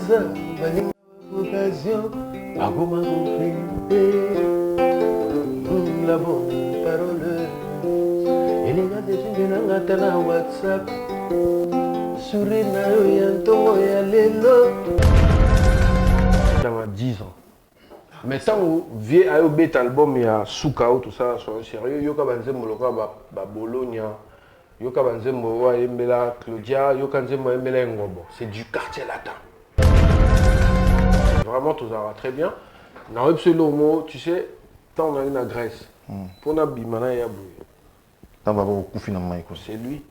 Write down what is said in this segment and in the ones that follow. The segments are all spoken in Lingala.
ça, occasion, à comment la bonne parole. Et les gars, des gens qui WhatsApp, sourire, dans 10 ans. Mais tant que vieux AOB album, il y a Soukao, tout ça, sont sérieux. Yoka Banzembo, Bologna, Yoka Banzembo, Embela, Claudia, Yoka Banzembo, Embela, Ngobo. C'est du quartier latin. Vraiment, tout ça va très bien. Dans le tu sais, tant on a eu la Grèce. Pour la Bimana et Abou. C'est lui.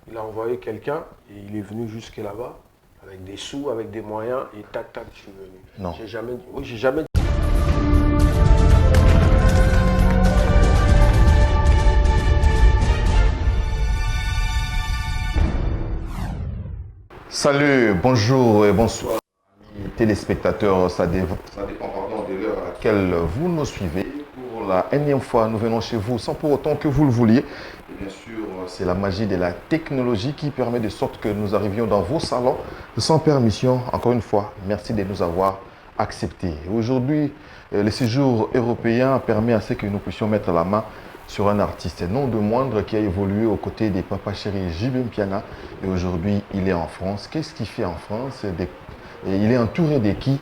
Il a envoyé quelqu'un et il est venu jusque là-bas avec des sous, avec des moyens et tac tac, je suis venu. Non. J'ai jamais dit. Oui, j'ai jamais dit. Salut, bonjour et bonsoir, amis téléspectateurs. Ça dépend de l'heure à laquelle vous nous suivez. Pour la énième fois, nous venons chez vous sans pour autant que vous le vouliez. Et bien sûr, c'est la magie de la technologie qui permet de sorte que nous arrivions dans vos salons sans permission. Encore une fois, merci de nous avoir acceptés. Aujourd'hui, le séjour européen permet à ce que nous puissions mettre la main sur un artiste, non de moindre, qui a évolué aux côtés des Papa Chéri JB Mpiana. Et aujourd'hui, il est en France. Qu'est-ce qu'il fait en France? Et il est entouré de qui?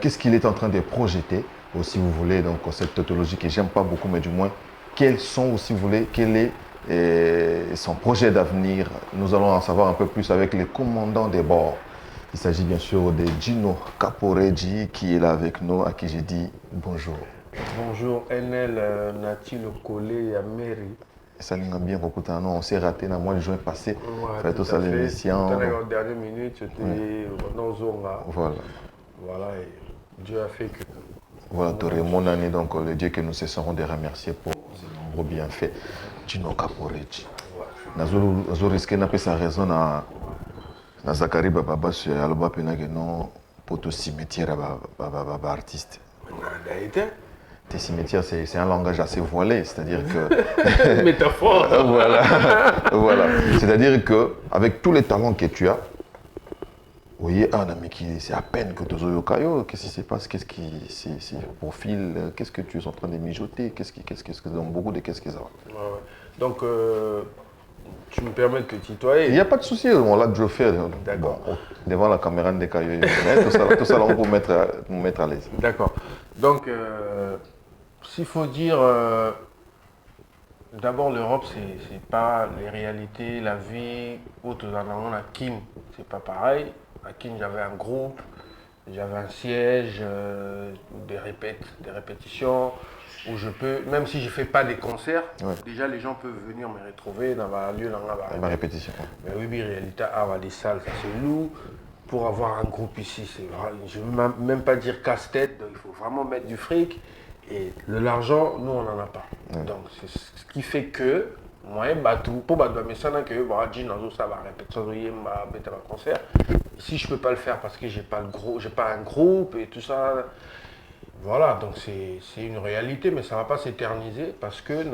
Qu'est-ce qu'il est en train de projeter? Ou si vous voulez, donc cette tautologie que j'aime pas beaucoup, mais du moins, quels sont, ou si vous voulez, quel est son projet d'avenir? Nous allons en savoir un peu plus avec les commandants des bords. Il s'agit bien sûr de Gino Caporeggi qui est là avec nous, à qui j'ai dit bonjour. Bonjour, NL Nati le collé à Mairie. Ça l'a bien beaucoup. On s'est raté dans le mois de juin passé. Ouais, tout ça l'émission. En dernière minute, c'était dans Zonga. Voilà. Voilà, et Dieu a fait que. Voilà, Toré, mon année, donc le Dieu que nous cesserons de remercier pour ses nombreux bienfaits. Gino Caporeggi. Nous risqué de sa raison à Zakari Baba sur Alba Penageno pour tout cimetière artiste. Tes cimetières, c'est un langage assez voilé, c'est-à-dire que... Métaphore. Voilà. C'est-à-dire qu'avec tous les talents que tu as, vous voyez, un ami qui c'est à peine que tu as eu Kayo, qu'est-ce qui se passe, qu'est-ce qui c'est profil, qu'est-ce que tu es en train de mijoter, qu'est-ce que donc beaucoup de qu'est-ce que ça va. Ouais. Donc, tu me permets de te tutoyer. Il n'y a pas de souci, on l'a déjà fait. D'accord. Bon, devant la caméra de Kayo, tout ça là, on peut nous mettre à l'aise. D'accord. Donc, s'il faut dire, d'abord l'Europe, c'est pas les réalités, la vie, autre dans à Kin, c'est pas pareil. À Kin, j'avais un groupe, j'avais un siège, des répétitions, où je peux, même si je ne fais pas des concerts, déjà les gens peuvent venir me retrouver dans un lieu, dans ma répétition. Mais oui, en réalité, avoir des salles, ça c'est lourd. Pour avoir un groupe ici, c'est vrai, je ne veux même pas dire casse-tête, donc il faut vraiment mettre du fric. Et l'argent, nous, on n'en a pas. Donc, c'est ce qui fait que, moi, pour battre mes sons, que ça va répéter, un concert. Si je ne peux pas le faire parce que j'ai pas un groupe et tout ça, voilà, donc c'est une réalité, mais ça ne va pas s'éterniser parce que,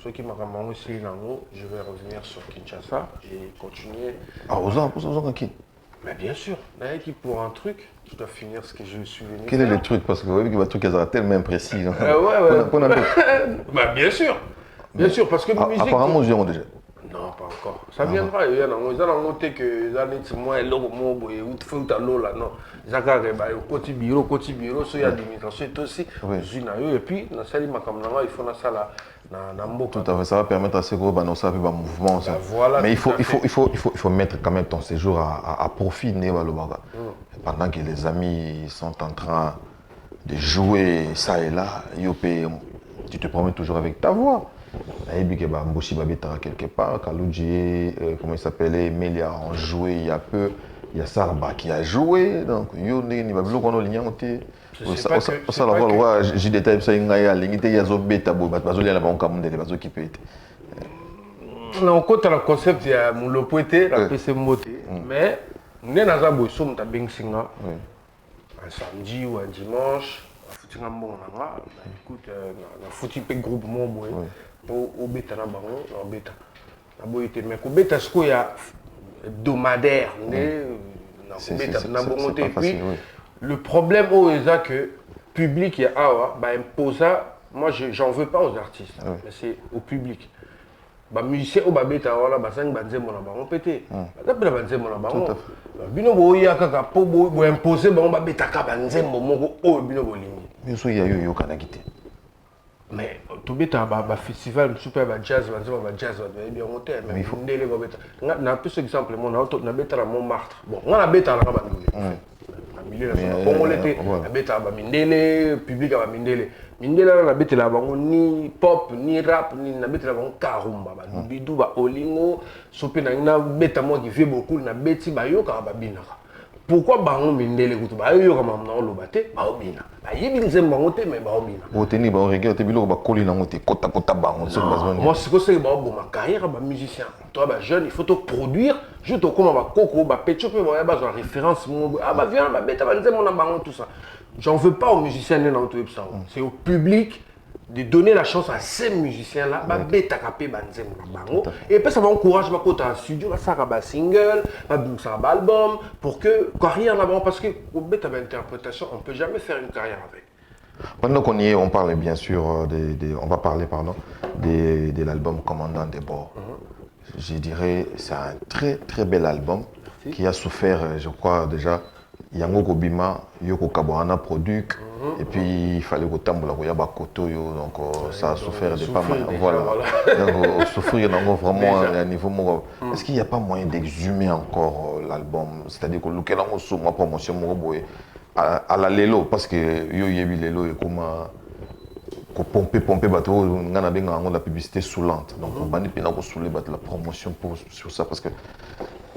ceux qui m'ont aussi, je vais revenir sur Kinshasa et continuer. Ah, aux ans, qui? Mais bien sûr, qui pour un truc, je dois finir ce que je suis venu Quel faire. est le truc? Parce que vous voyez que votre truc est tellement précis. Bien sûr. Bien sûr, parce que la musique... Apparemment, nous déjà. Non, pas encore. Ça viendra. Il y en a noté que les années de moi, il y a non. Côté bureau, il y a des migrations aussi. Et puis, dans cette il faut ça là. Tout à fait, ça va permettre à ces gros d'annoncer un peu de mouvement. Voilà, mais il faut mettre quand même ton séjour à profit. Pendant que les amis sont en train de jouer ça et là, tu te promènes toujours avec ta voix. Mboshi Babetara quelque part, Kaloudji, comment il s'appelait, Melia ont joué il y a peu, il y a Sarba qui a joué, donc Yoni, Babilo, on a ligné, ça la voix, j'ai des types, ça y a limité, il y a Zobeta, Bazoli, il y a un camon de Bazo qui peut être. Non, quand le concept, il y a mon lopoté, la PC moté, mais nous avons un beau son, un samedi ou un dimanche. Écoute, on a foutu un groupe au bêta na bango na bêta na boyete mais ko bêta ce qu'il y a hebdomadaire Et puis, le problème, c'est que public, il y a imposa, moi, j'en veux pas aux artistes, mais c'est au public. Les musiciens, ils ont pété. Mais tout bêta ba festival super ba jazz bien monté mais il faut ndele ba bêta na plus exemple mon auto na bêta la Montmartre bon on a bêta la ba milieu na congolais na bêta ba mindele public ba mindele na bêta la ba ni pop ni rap ni na bêta la ba karumba ba bidou ba olingo sope na bêta moi qui fait beaucoup na bêti ba yo ka ba binaka. Pourquoi bango mindele kutu ba yo kama na olobate ba obina ba yibi nzemba ngote mais ba obina oteni ba regret te biloko ba koli na ngote kota bango so bazoni moi c'est que c'est ba bo ma carrière ba musicien toi ba jeune il faut te produire je te comme ba koko ba pecho pe ba ba référence ba viens ba beta ba nzemba na bango tout ça j'en veux pas aux musiciens dans tout ça c'est au public de donner la chance à ces musiciens-là, et puis ça va encourager ma côté en studio, ça va un single, ça va un album, pour que carrière là-bas, parce que au bêta interprétation, on peut jamais faire une carrière avec. Pendant qu'on y est, on parle bien sûr on va parler de l'album Commandant des bords. Je dirais c'est un très bel album. Merci. Qui a souffert, je crois déjà. Yango Kobima, Yoko Kabohana produit, et puis il fallait que Tambola Koyaba Koto, donc ça a souffert de pas mal. Voilà. Donc souffrir vraiment à un niveau. Est-ce qu'il n'y a pas moyen d'exhumer encore l'album? C'est-à-dire que lequel on sous ma promotion à la Lelo, parce que yo yebi Lelo et comme pomper bateau, on a la publicité soulante. Donc on va pas soulever la promotion sur ça parce que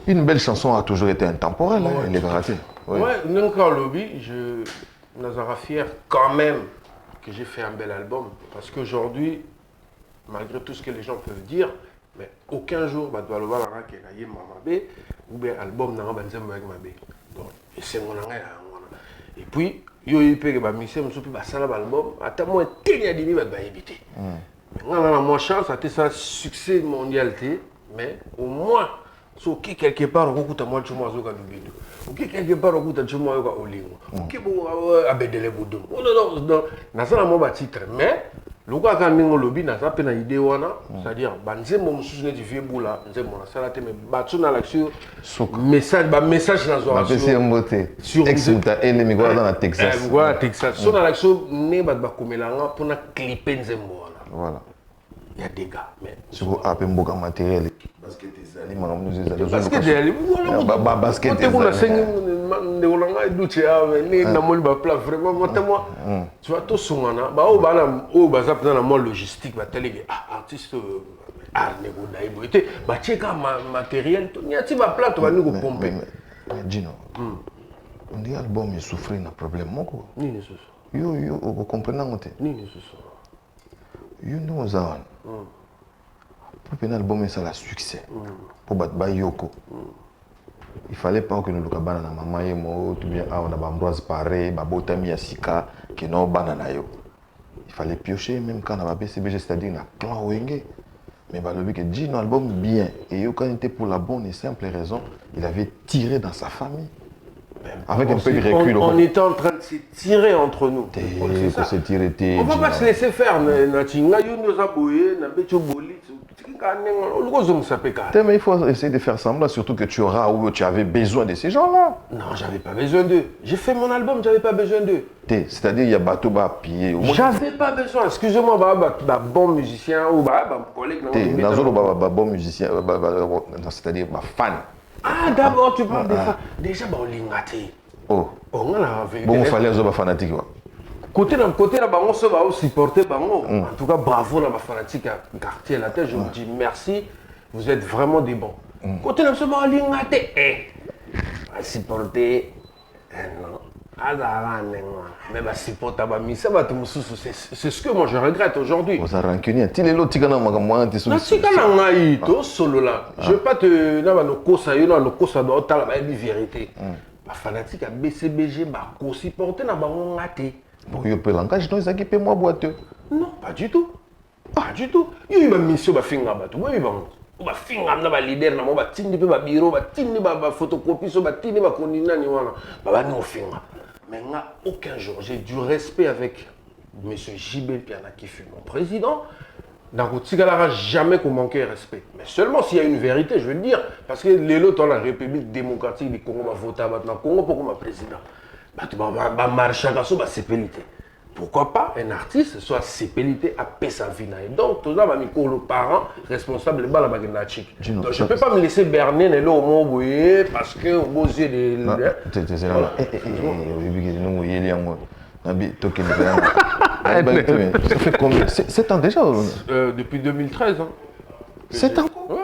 une belle chanson a toujours été intemporelle, elle est ratée. Ouais, encore lobby, je suis fier quand même que j'ai fait un bel album. Parce qu'aujourd'hui, malgré tout ce que les gens peuvent dire, mais aucun jour, je dois le voir ou bien album n'a pas et c'est mon langage. Et puis, il y a eu un musicien qui a fait un album, à moi, il y a des gens qui éviter. On a moins chance, ça succès mondial, mais au moins, so qui quelque part on écoute moi tu m'as zoga du bidou ou qui quelque part on écoute tu m'as yoga olingo ou qui bon abedele boudou non na ça moi ba titre mais le gars quand ningo lobby na ça pe na idée wana c'est-à-dire banzembo mususu ne divie boula nzembo na sala te mais battu na l'action message na zo sur ex-muta ele mi dans la Texas voilà Texas so na l'action ne ba komelanga pour na clipper nzembo wana voilà il y a des gars mais sur apemboka matériel basket ezali basket vraiment tu vois tout songana ba o bana o baza na mo logistique ba télé artiste art nego daibo était ba cheka matériel to nyati ba plateau ba niko pomper mais Gino on dit album est souffrir na problème moko nini soso yo o comprendre ngote nini soso yo ndo zawan pour un album ça a succès pour battre Yoko il fallait pas que nous le cabana na maman et moi tout bien on a Ambroise Paré babotami Asika que non banana yo il fallait piocher même quand on a BCBG c'est-à-dire na clan wenge mais bah le que dit un album bien et yo quand il était pour la bonne et simple raison il avait tiré dans sa famille avec un peu de recul. On était en train de se tirer entre nous. On ne va pas se laisser faire. Mais il faut essayer de faire semblant, surtout que tu auras ou tu avais besoin de ces gens-là. Non, j'avais pas besoin d'eux. J'ai fait mon album, j'avais pas besoin d'eux. C'est-à-dire, il y a bateau à piller. J'avais pas besoin. Excusez-moi, bon musicien ou collègue. Bon musicien, c'est-à-dire fan. Ah, d'abord, tu parles de ça. Déjà, on l'a gâté. Oh, on il fallait être fanatique. Côté là, on se va supporter. En tout cas, bravo, les fanatiques à quartier la tête. Je vous dis merci. Vous êtes vraiment des bons. Côté là, on se va gâté. Supporter. Non. Mais c'est ce que moi je regrette aujourd'hui. Je ne vais pas te dire vérité. Les fanatiques à BCBG supporter na bango ngate. Bon, yo pe langage non ça qui moi boiteux. Non, pas du tout. Pas du tout. Il y a une mission ba finga bato. Oui, bon. ba finga na ba leader na mo ba tindi pe ba bureau ba tindi ba photocopie so ba tindi ba kondina ni wana ba no finga. Mais nga aucun jour j'ai du respect avec monsieur JB Piana qui fut mon président. Donc, tu n'auras jamais qu'on manquer respect. Mais seulement s'il y a une vérité, je veux le dire. Parce que les autres, dans la République démocratique du Congo, va voter maintenant. Congo, pourquoi ma président? Tu vas marcher à la sépélité. Pourquoi pas un artiste soit sépélité à paix sa vie? Donc, tout ça, le parent responsable, donc je ne peux pas me laisser berner au mot parce que aux yeux des. Ça fait combien? 7 ans déjà? Depuis 2013. Hein. 7 ans? Ouais.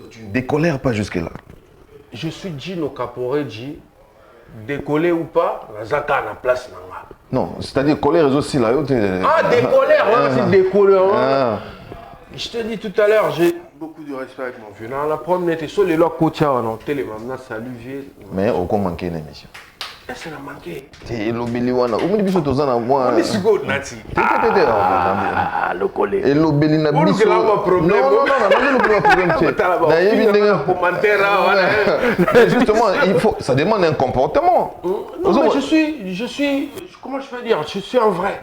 Tu ne décolères pas jusque-là? Je suis Gino Caporeggi, décoller ou pas, Zaka na place. Non, c'est-à-dire colère aussi là. Ah, décolère, c'est décolère. Je te dis tout à l'heure, j'ai beaucoup de respect avec mon vieux. Dans la première, j'étais sur les lois côtiers, on télé, maintenant, salut vieux. Mais au quoi manquer une émission? Est-ce qu'on a manqué? C'est l'obéliwana. Où me dit que tu as moi? On est sur quoi, Nati? Ah, le collé. Et l'obélina biso. On a un problème. Non, pas problème. Justement, il faut, ça demande un comportement. Non, mais je suis, comment je peux dire? Je suis un vrai.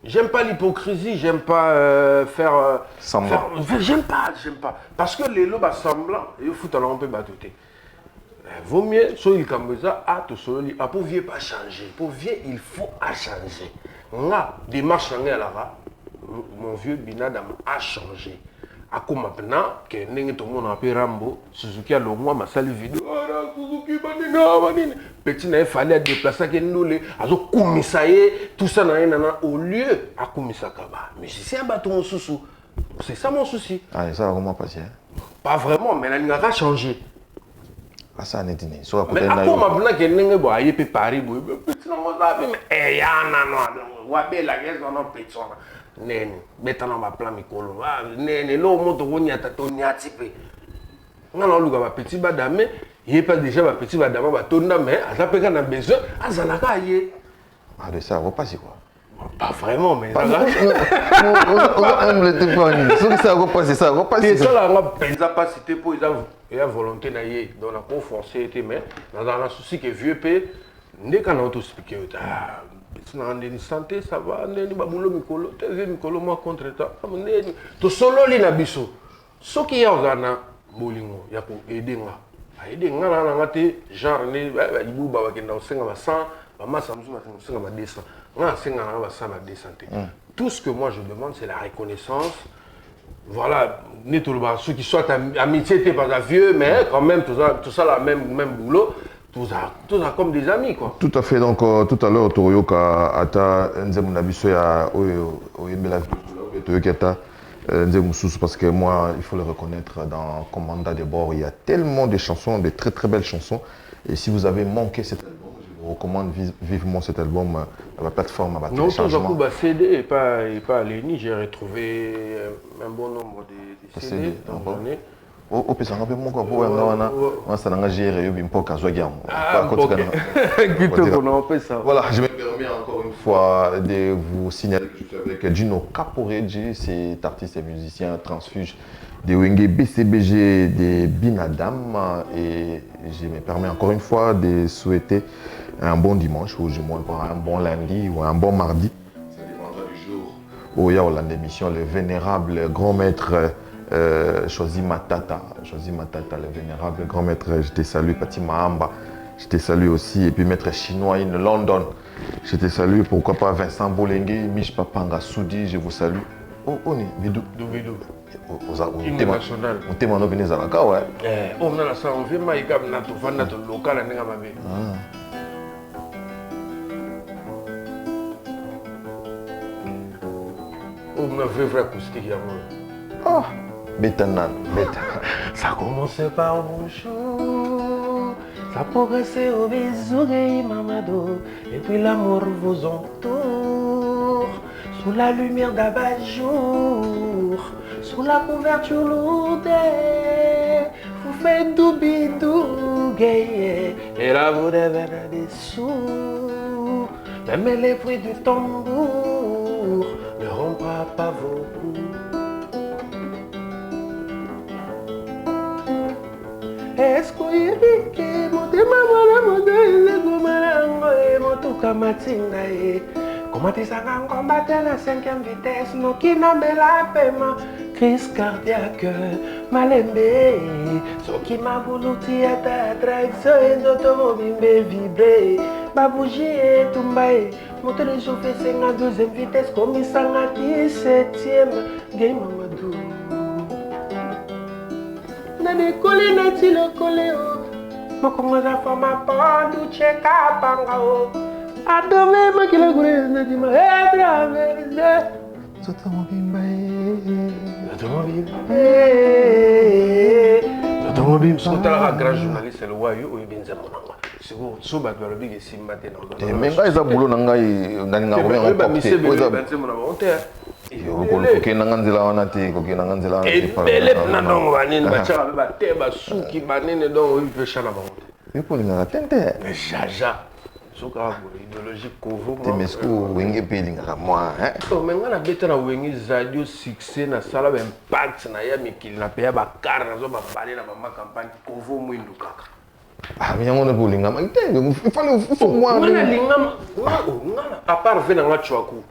J'aime pas l'hypocrisie, j'aime pas faire semblant. J'aime pas. Parce que les lobes semblants, il faut un peu battre. Vaut mieux, soit il camboza, tout seul, pour vieux pas changer. Pour vieux, il faut changer. Là, démarche mon vieux Binadam a changé. À comme maintenant, que tout le monde a appelé Rambo, Suzuki a le mois, ma salle vidéo. Suzuki, petit n'a fallu déplacer que nous les. Alors, commissaire, tout ça n'a rien au lieu à commissaire Kaba. Mais c'est un bâton sous. C'est ça mon souci. Ah, ça va comment passer? Pas vraiment, mais la ligne a changé. Ah, ça n'est pas ça. Mais à quoi maintenant que n'engue boit y peut Paris boy petit non ça mais ya non wa be la guerre on petit on nene beta na ba plan mikolo ah nene lo moto ko nyata to nyati pe ngana luka ba petit badame y pas déjà ba petit badame ba tonda mais ça peut qu'on a besoin azalaka y ah de ça va passer quoi? Pas vraiment, mais on aime le téléphone. Ça va passer, ça va passer. C'est ça là, on a pas cité pour la volonté d'ailleurs, dans la confiance, mais dans un souci que vieux paix, dès qu'on a tout expliqué, ah, tu n'as pas santé, ça va, tu n'as pas boulot, Mikolo, tu as Mikolo, moi contre toi, tu solo li na biso. Ce qui est en Ghana, bolingo, il y a pour aider moi. Aider moi, on a été genre, il y a des gens qui ont 100, maman, ça me dit 200. Tout ce que moi je demande, c'est la reconnaissance. Voilà, ceux qui soient amitié, t'es pas vieux, mais quand même, tout ça, la même boulot, tout ça comme des amis, quoi. Tout à fait, donc tout à l'heure, Toroyoka, Ata, Nzemunabisoya, Oyemela, Toyokata, Nzemususu, parce que moi, il faut le reconnaître, dans Commanda des bords, il y a tellement de chansons, de très très belles chansons. Et si vous avez manqué cet album, je vous recommande vivement cet album à la plateforme, à la téléchargement. Non, CD et pas Léni, j'ai retrouvé un bon nombre de CD dans l'année. Au PC, on a mon corps pour un ça n'a géré un peu qu'à jouer. Voilà, je me permets encore une fois de vous signaler que je suis avec Gino Caporeggi, c'est artiste et musicien transfuge de Wenge BCBG de Binadam, et je me permets encore une fois de souhaiter un bon dimanche ou du moins un bon lundi ou un bon mardi. Ça dépendra du jour où il y a l'émission, le vénérable grand maître Chosi Matata, le vénérable grand maître, je te salue, Pati Mahamba, je te salue aussi, et puis maître chinois in London, je te salue, pourquoi pas Vincent Bolengue, Mich Papanga Soudi, je vous salue. Oh, on est Bidou. Bidou. International. On t'aime en Venezalaka, ouais. On a la salle, on vient maïgam nato, fan nato local, on est à ma vie. On a vrai acoustique, ah, Bétanan, ça commençait par bonjour, ça progressait au bisou, Mamado, et puis l'amour vous entoure, sous la lumière d'abat-jour, sous la couverture lourde, vous faites tout bidou, gay, et là vous devenez des sous, même les bruits du tambour ne rompra pas vos coups. Est-ce que tu comment tu sais combattre la 5e vitesse, nous qui n'ont la paiement, crise cardiaque, malembe, ce qui m'a voulu tirer ta direction et d'automobile vibrer, ma bougie est tombée, moteur de chauffer 52e vitesse, comme il s'en a 17e, game Mamadou. Na décollé, n'a-t-il le collé, mon commence à faire ma part, du check à Pangao. Adome makila gure na dima traverse l'automobile sotala grand journaliste le wayo o ibinza monanga siko so ba do lobi ke simate na mais ngai za bulo na ngai ngani nga ko ba mise be benze mona ba onte ko ke na nganzela wana te ko ke na nganzela wana te bele na ndongo banini ba chaka ba te ba suki banini donc o pe chana ba onte e ko linga tente jaja soka idéologie Kovo te mesko wenge pelinga moi hein oh mais ngana beta na wengi zadio succès na sala ba impact na ya mikili na peya ba car na zo ba parler na ma campagne Kovo mwindu kaka ah mais ngona polinga ma itenge il fallait faut moi ngana linga ngana à part vena nga chwaku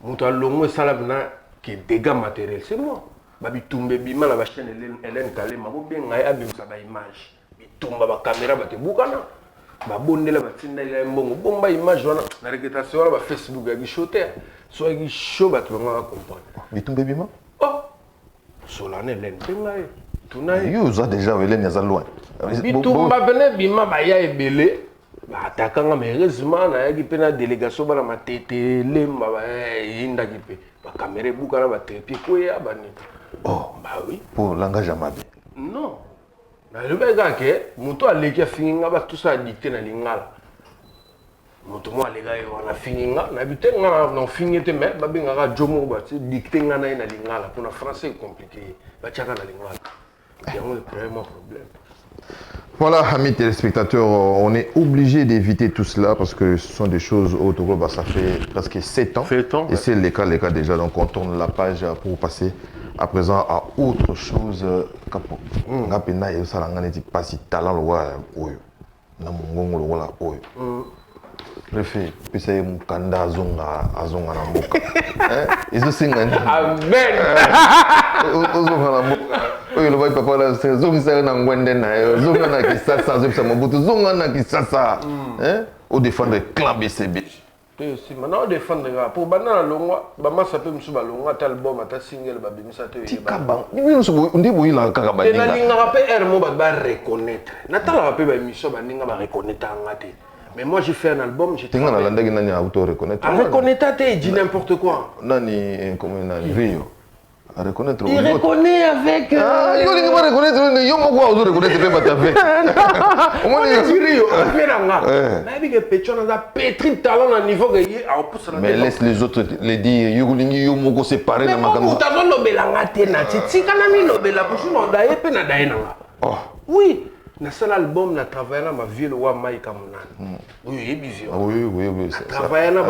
muto alongo sala na ki dégâts matériels c'est moi ba bitumbe bima na ba chaîne Hélène Kalema bo bien ngai abimsa ba image bitumba ba caméra ba te bukana ba bondela batinda ila mbongo bomba image wana na réputation wana ba Facebook ya gishote so ya gisho ba tu nga comprendre bitumbe bima oh solane len penga e tuna yo za déjà Hélène ya za loin bitumba bene bima ba ya ebele ba atakanga mais heureusement na ya pena délégation bana matete lemba ba yinda kipe ba caméra buka na ba trépied ko ya bani oh bah oui pour langage amabe non na le bega ke moto aleki afinga ba tout ça dicté na lingala moto mo alega yo na finga na bité nga na fingete mais ba binga ga jomo ba dicté nga na lingala pour na français compliqué ba tchaka na lingala il y a vraiment problème. Voilà, amis téléspectateurs, on est obligé d'éviter tout cela parce que ce sont des choses au Togo, bah, ça fait presque 7 ans. 7 ans, et c'est les cas déjà, donc on tourne la page pour passer à présent à autre chose. Ngapena et ça l'angane dit pas si talent le wa oyo. Na mungongo le wala oyo. Préfet, puis c'est mukanda azonga na mboka. Ils sont ngani. Amen. Ozonga na mboka. Oyo le boy papa là zonga sa na ngwende na zonga na kisasa zopsa mabutu zonga na kisasa. Au défendre clan BCB. Et aussi maintenant on défend pour banana longwa ba masa pe musu ba longwa ta album ata single ba bimisa te tikaba ni musu ndi boyi la kaka ba dinga. Et na linga pe er mo ba reconnaître. Na tala pe ba émission ba ninga ba reconnaître ngate. Mais moi j'ai fait un album, j'ai tinga na landa nani auto reconnaître. À reconnaître te dit n'importe quoi. Nani comment nani Rio. À reconnaître. Il reconnaît avec yo linga ba reconnaître yo mo kwa reconnaître pe ba ta fait. On dit Rio, Feranga. Mais bien que Petron a pétri talent à niveau que a pousse. Mais laisse les autres les dire yo lingi yo mo ko séparer na makambo. Mais tazo lobelanga te na titi kana mi lobela pour nous daye pe na daye nanga. Oh. Oui. Na seul album na travaillé na ma ville wa Maïka Monane. Oui, vision. Oui. Travaillé na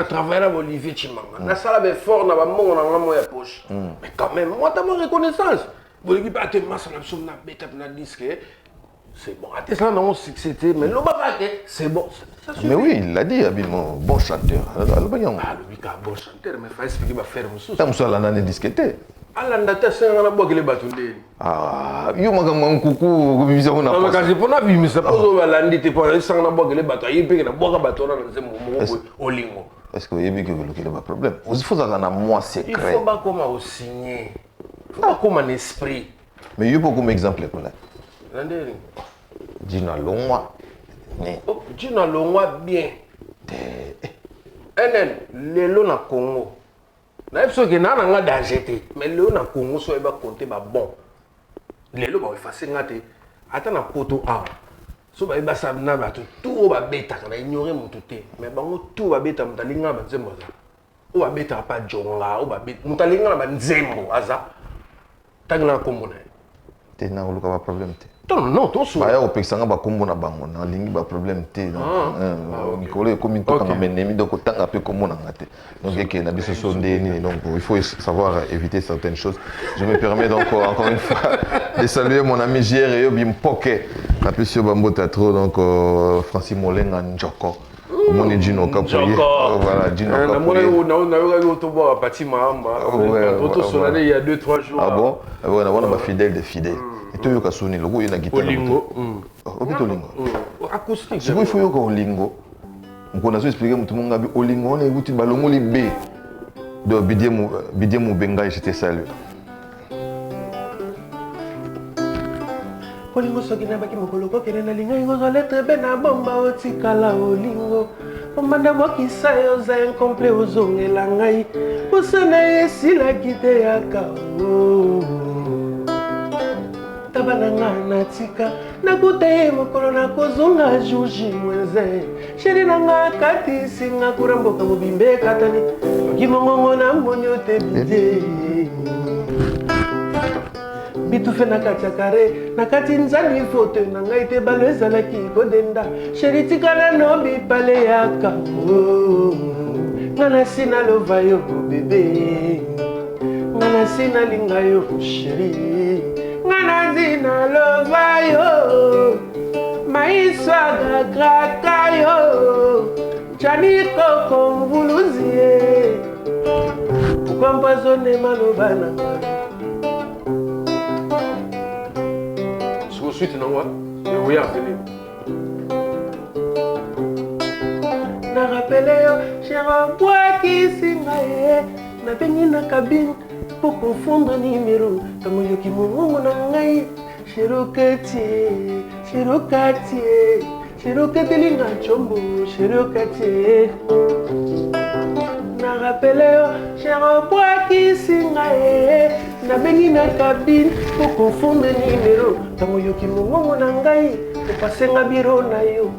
travaillé na Olivier Chimanga. Na sala be fort na ba mongo na mo ya poche. Mais quand même, moi t'as mon reconnaissance. Vous l'équipe a été masse na somme na beta na disque. C'est bon. Attends ça non succès mais lo ba c'est bon. Mais oui, il l'a dit habilement bon chanteur. Ah, lui ka bon chanteur mais faut expliquer ba faire musu. Tam so la nane disquette. Alanda te senga na bogele batunde. Ah, yo makambo nkuku kubimisa kuna. Non, mais quand je pona bimisa pozo balandi te pona senga na bogele batu ayipe na boga batu na nzembo mo olingo. Est-ce que yebi que le pas problème? Il faut ça na moi secret. Il faut pas comment au signer. Il faut pas comme un esprit. Mais yo beaucoup exemple pour là. Landeri. Dina longwa. Oh, Dina longwa bien. Lelo na Congo. Na biso ke na nga danger te mais lelo na Congo so eba compter ba bon lelo ba effacer ngate ata na poto a so ba eba sabna ba tout ba beta kana ignorer mutu te mais bango tout ba beta mutalinga ba nzembo za o ba beta pa jonga o ba beta mutalinga ba nzembo aza tagna komona te na uluka ba problème te Non, ton souhait. Bah, au Pexanga, bah, comme on a bango, na lingi, bah, problème té. Nicolas, comme il tourne à Ménémi, donc autant un peu comme on a raté. Donc, il y a des choses donc il faut savoir éviter certaines choses. Je me permets donc encore une fois de saluer mon ami JR et Bim Poké, appelé sur Bambo Tatro, donc Francis Molenga Njoko. Mon est Gino Capoui. Voilà, Gino Capoui. On a eu un petit Mahamba. Il y a 2-3 jours. Ah bon? On a un fidèle des fidèles. Et tu as sonné le goût, il y a une guitare. Olingo. Olingo. Acoustique. C'est quoi il faut que Olingo? On a expliqué que tout le monde a dit Olingo, on a écouté Balongo Libé. De Bidiemou Benga, j'étais salué. Olingo soki na baki mokolo kokende na linga ingo zo lettre be na bomba otikala olingo omanda mokisa yo za incomplet ozongela ngai osana esilaki te yaka tabana nga natika nakuta ye mokolo nakozonga juji mwenze sheri na nga katisi nga kura mboka mobimbe ekatani okimongongo na moni otebide bitufe na kati ya kare na kati nzali foto na ngai te balo ezalaki kodenda sheri tikala no bipale yaka nga nasi naloba yo bebe nga nasi nalinga yo sheri nga nasi naloba yo maiswaga kraka yo chani koko mvuluzie pourquoi mpazone maloba na ngai. Suite non oui na rappelé yo cher bois qui singaye na bengi na cabine pour confondre numéro comme yo ki mongo na ngai Chirokati linga chombo Chirokati na rappelé yo cher bois qui singaye na bengi na cabine pour confondre numéro tango yoki mongo na ngai opasenga biro na yo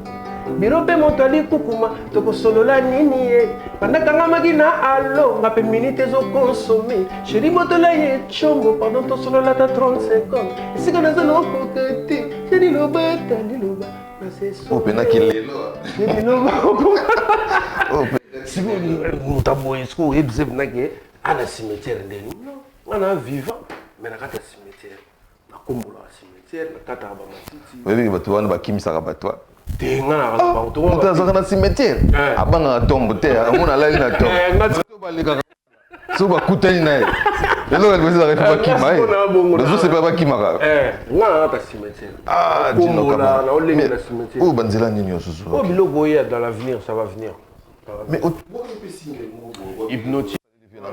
biro pe moto ali kukuma tokosolola nini ye bandaka maki na alo ngape minute ezokonsome sheri motola ye chombo pendant tosolola ta 30 secondes esika naza naokoka te sheri loba taliloba openaki lelo moto aboye siko oyebise nake ana cimetière ndeni ana vivant mais nakati ya cimetière nakombola cimetière nakataka bamatiti oyebi bato wana bakimisaka bato te nga na bato moto azalaka na cimetière abangaka tombo te amona alali na tombo balekaka so bakutani na ye lelo kalipesaka efe bakima ye bazosepela bakimaka nga nakata cimetière dinoka naolenge na cimetière oyo banzela nini yo susu oyo biloko oyo dans l'avenir ça va venir mais hypnotique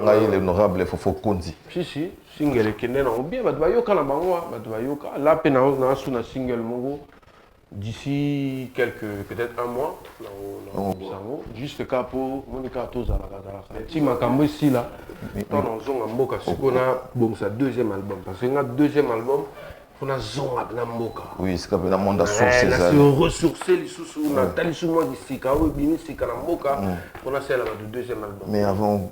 ngai l'honorable Fofo Konzi si single ekende na bien bato bayoka na bango bato bayoka la pe nasu na single moko d'ici peut-être un mois juste ka po monika tozalaka ti makambo esila mpona ozonga mboka sikona bongisa deuxième album parce que nga deuxième album mpona zonga na mboka oui sika mpe na monde asource ressource lisusu natali su mwa kisika oyo ebimi sika na mboka mpona sala bato deuxième album mais avant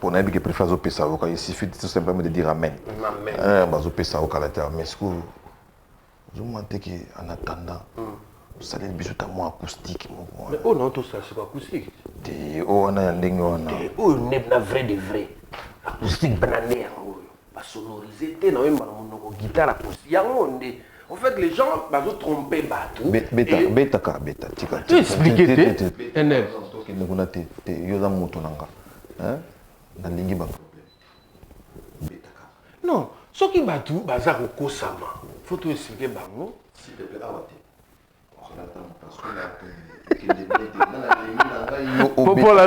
pour nayebi ke préfet azopesa oka il suffit tout simplement de dire amen bazopesa okala te mais siko ozomona te ke en attendant osaleli biso ta mwa acoustique moko mais oyo nao tosala siko acoustique te oyo wana ya ndenge wana oyo nde na vrai de vrai acoustique mpe na nde yango oyo basonorise te naoyemba na monoko guitare acoustique yango nde en fait les gens bazotrompe bato betaka beta tika expliqué te enel tokendekuna te yo oza moto na nga nalingi betaka non soki bato baza kokosama faut to expliquer bango popola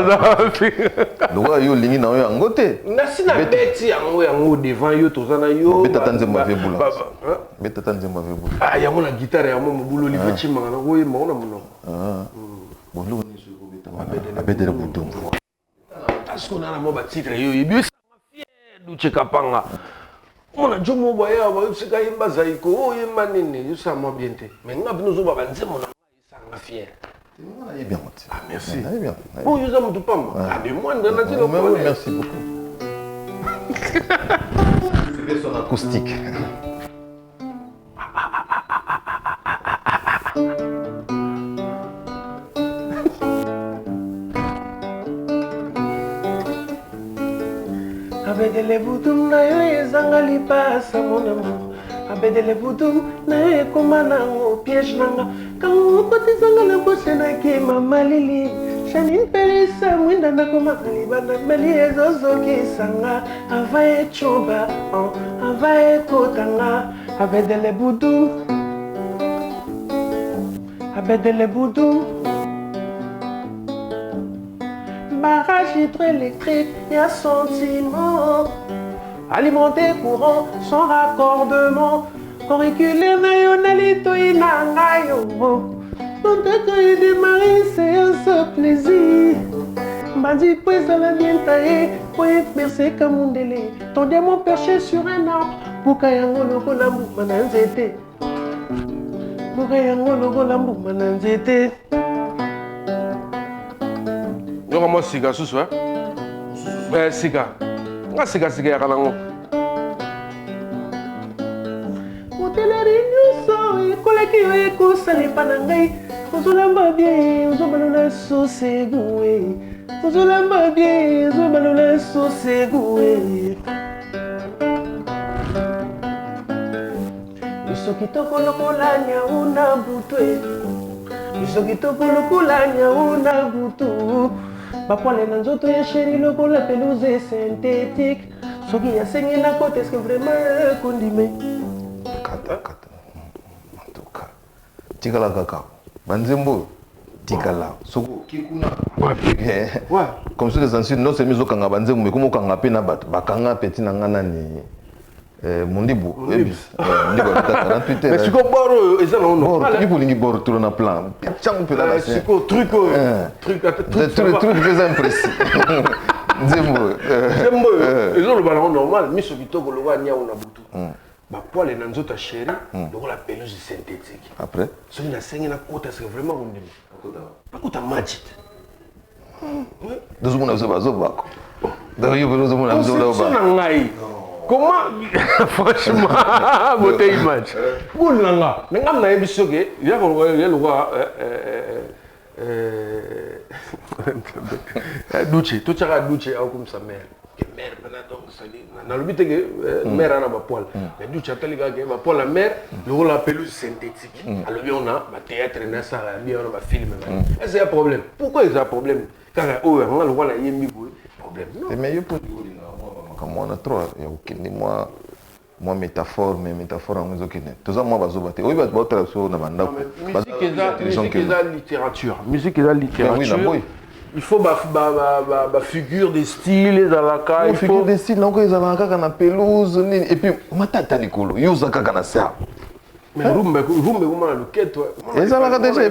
lokola yo olingi na yo yango te ngasi na beti yango devant yo toza na yo betata nzembo avebula betata nzembo avebula yango na guitare yango mobulu olive cimanga na koyemba ngo na monoko boloko abetele butumbu asikona na mo batitre yo yebi esanga fier ducheka panga mona jomo boya bayosika yemba zaiko oyemba nini yosala mwa bien te mais nga bino ozoba banzembo na ngai esanga fier merci bon yoza motu pamba mais moi ndana ti merci beaucoup son acoustique Abedele budum na yo ezanga lipasa mon amour. Abedele budum na yo ekoma nango piège nanga. Kango kotizanga na bose na ki mama lili. Janine pelisa mwinda na koma libanda meli ezozoki sanga. Avaye choba, avaye kotanga. Abedele budum. Abedele budum. Barrage hydroélectrique, y a sentiment. Alimenté courant, sans raccordement. Auriculaire naïonalito inangayo. Quand tu démarrer, c'est un seul plaisir. Bandi prise à la mienne taillée, pour percer comme un délai. Ton démon perché sur un arbre, pour kayango logo lambu mananzete. Pour kayango logo lambu mananzete. Nyoko mo siga susu siga nga siga ya kalango moteleri nyonso ekolaki yo ekosalipa na ngai ozolamba bien ozobalola sosegue ozolamba bien ozobalola sosegue biso kitoko lokola nyau na butu biso kitoko lokola nyau na butu Bapoile na nzoto ya chéri lokola pelouse synthétique. Soki ya sengi na kote, est-ce que vraiment kondime? Kata. En tout cas. Tikala kaka. Banzembo. Tikala. Soko kikuna. Ouais. Comme ça les anciens non c'est miso kanga banzembo mais comme kanga pe na bato. Bakanga petit na ngana ni Mondibu. Mais c'est quoi boro et ça non non. Il faut lingi boro tout na plan. Chang pe là c'est quoi truc truc très imprécis. Zembo. Ils ont le ballon normal, mais ce bitoko le wania on a butu. Ba poil na nzoto chéri, donc la pelouse synthétique. Après, ce qui na sengi na kota c'est vraiment on dit. Pas kota magic. Deux mois ça va. D'ailleurs, deux mois ça va. Comment franchement beauté image cool nanga nanga na ebisoke ya ko ya lwa duche to chaka duche au comme sa mère que mère na donc sali na lobite que mère ana ba poil mais duche atali ga ba poil la mère le la pelouse synthétique alors bien on a ba théâtre na ça bien on a ba film c'est un problème pourquoi il y a un problème quand on a le voilà yembi problème c'est meilleur pour comme on a trop il y a aucune moi métaphore mais métaphore en musique tout ça moi bazobate oui bazobate traduction na banda musique et la littérature il faut ba figure des styles dans la cas il faut figure des styles donc ils ont kaka na pelouse et puis matata nikolo yoza kaka na ça mais rumbe comment le quête toi ils ont déjà et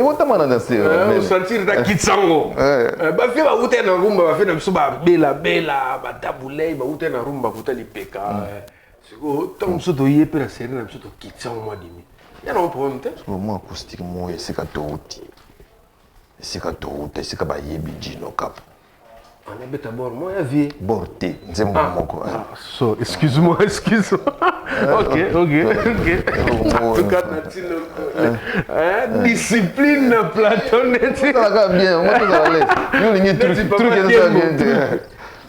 botamana na c'est sentir da kitsango ba fait ba ute na rumba ba fait na biso ba bela ba tabulei ba ute na rumba ko tali peka siko tant so doye pe la série na biso to kitsango moi dimi ya non problème te moi acoustique moi c'est ka touti c'est ka ba yebi jino cap on est bête bord moi ya vie borté nzembo moko so excuse-moi ok discipline platonne ça va bien moi ça va aller yo lingi truc ça bien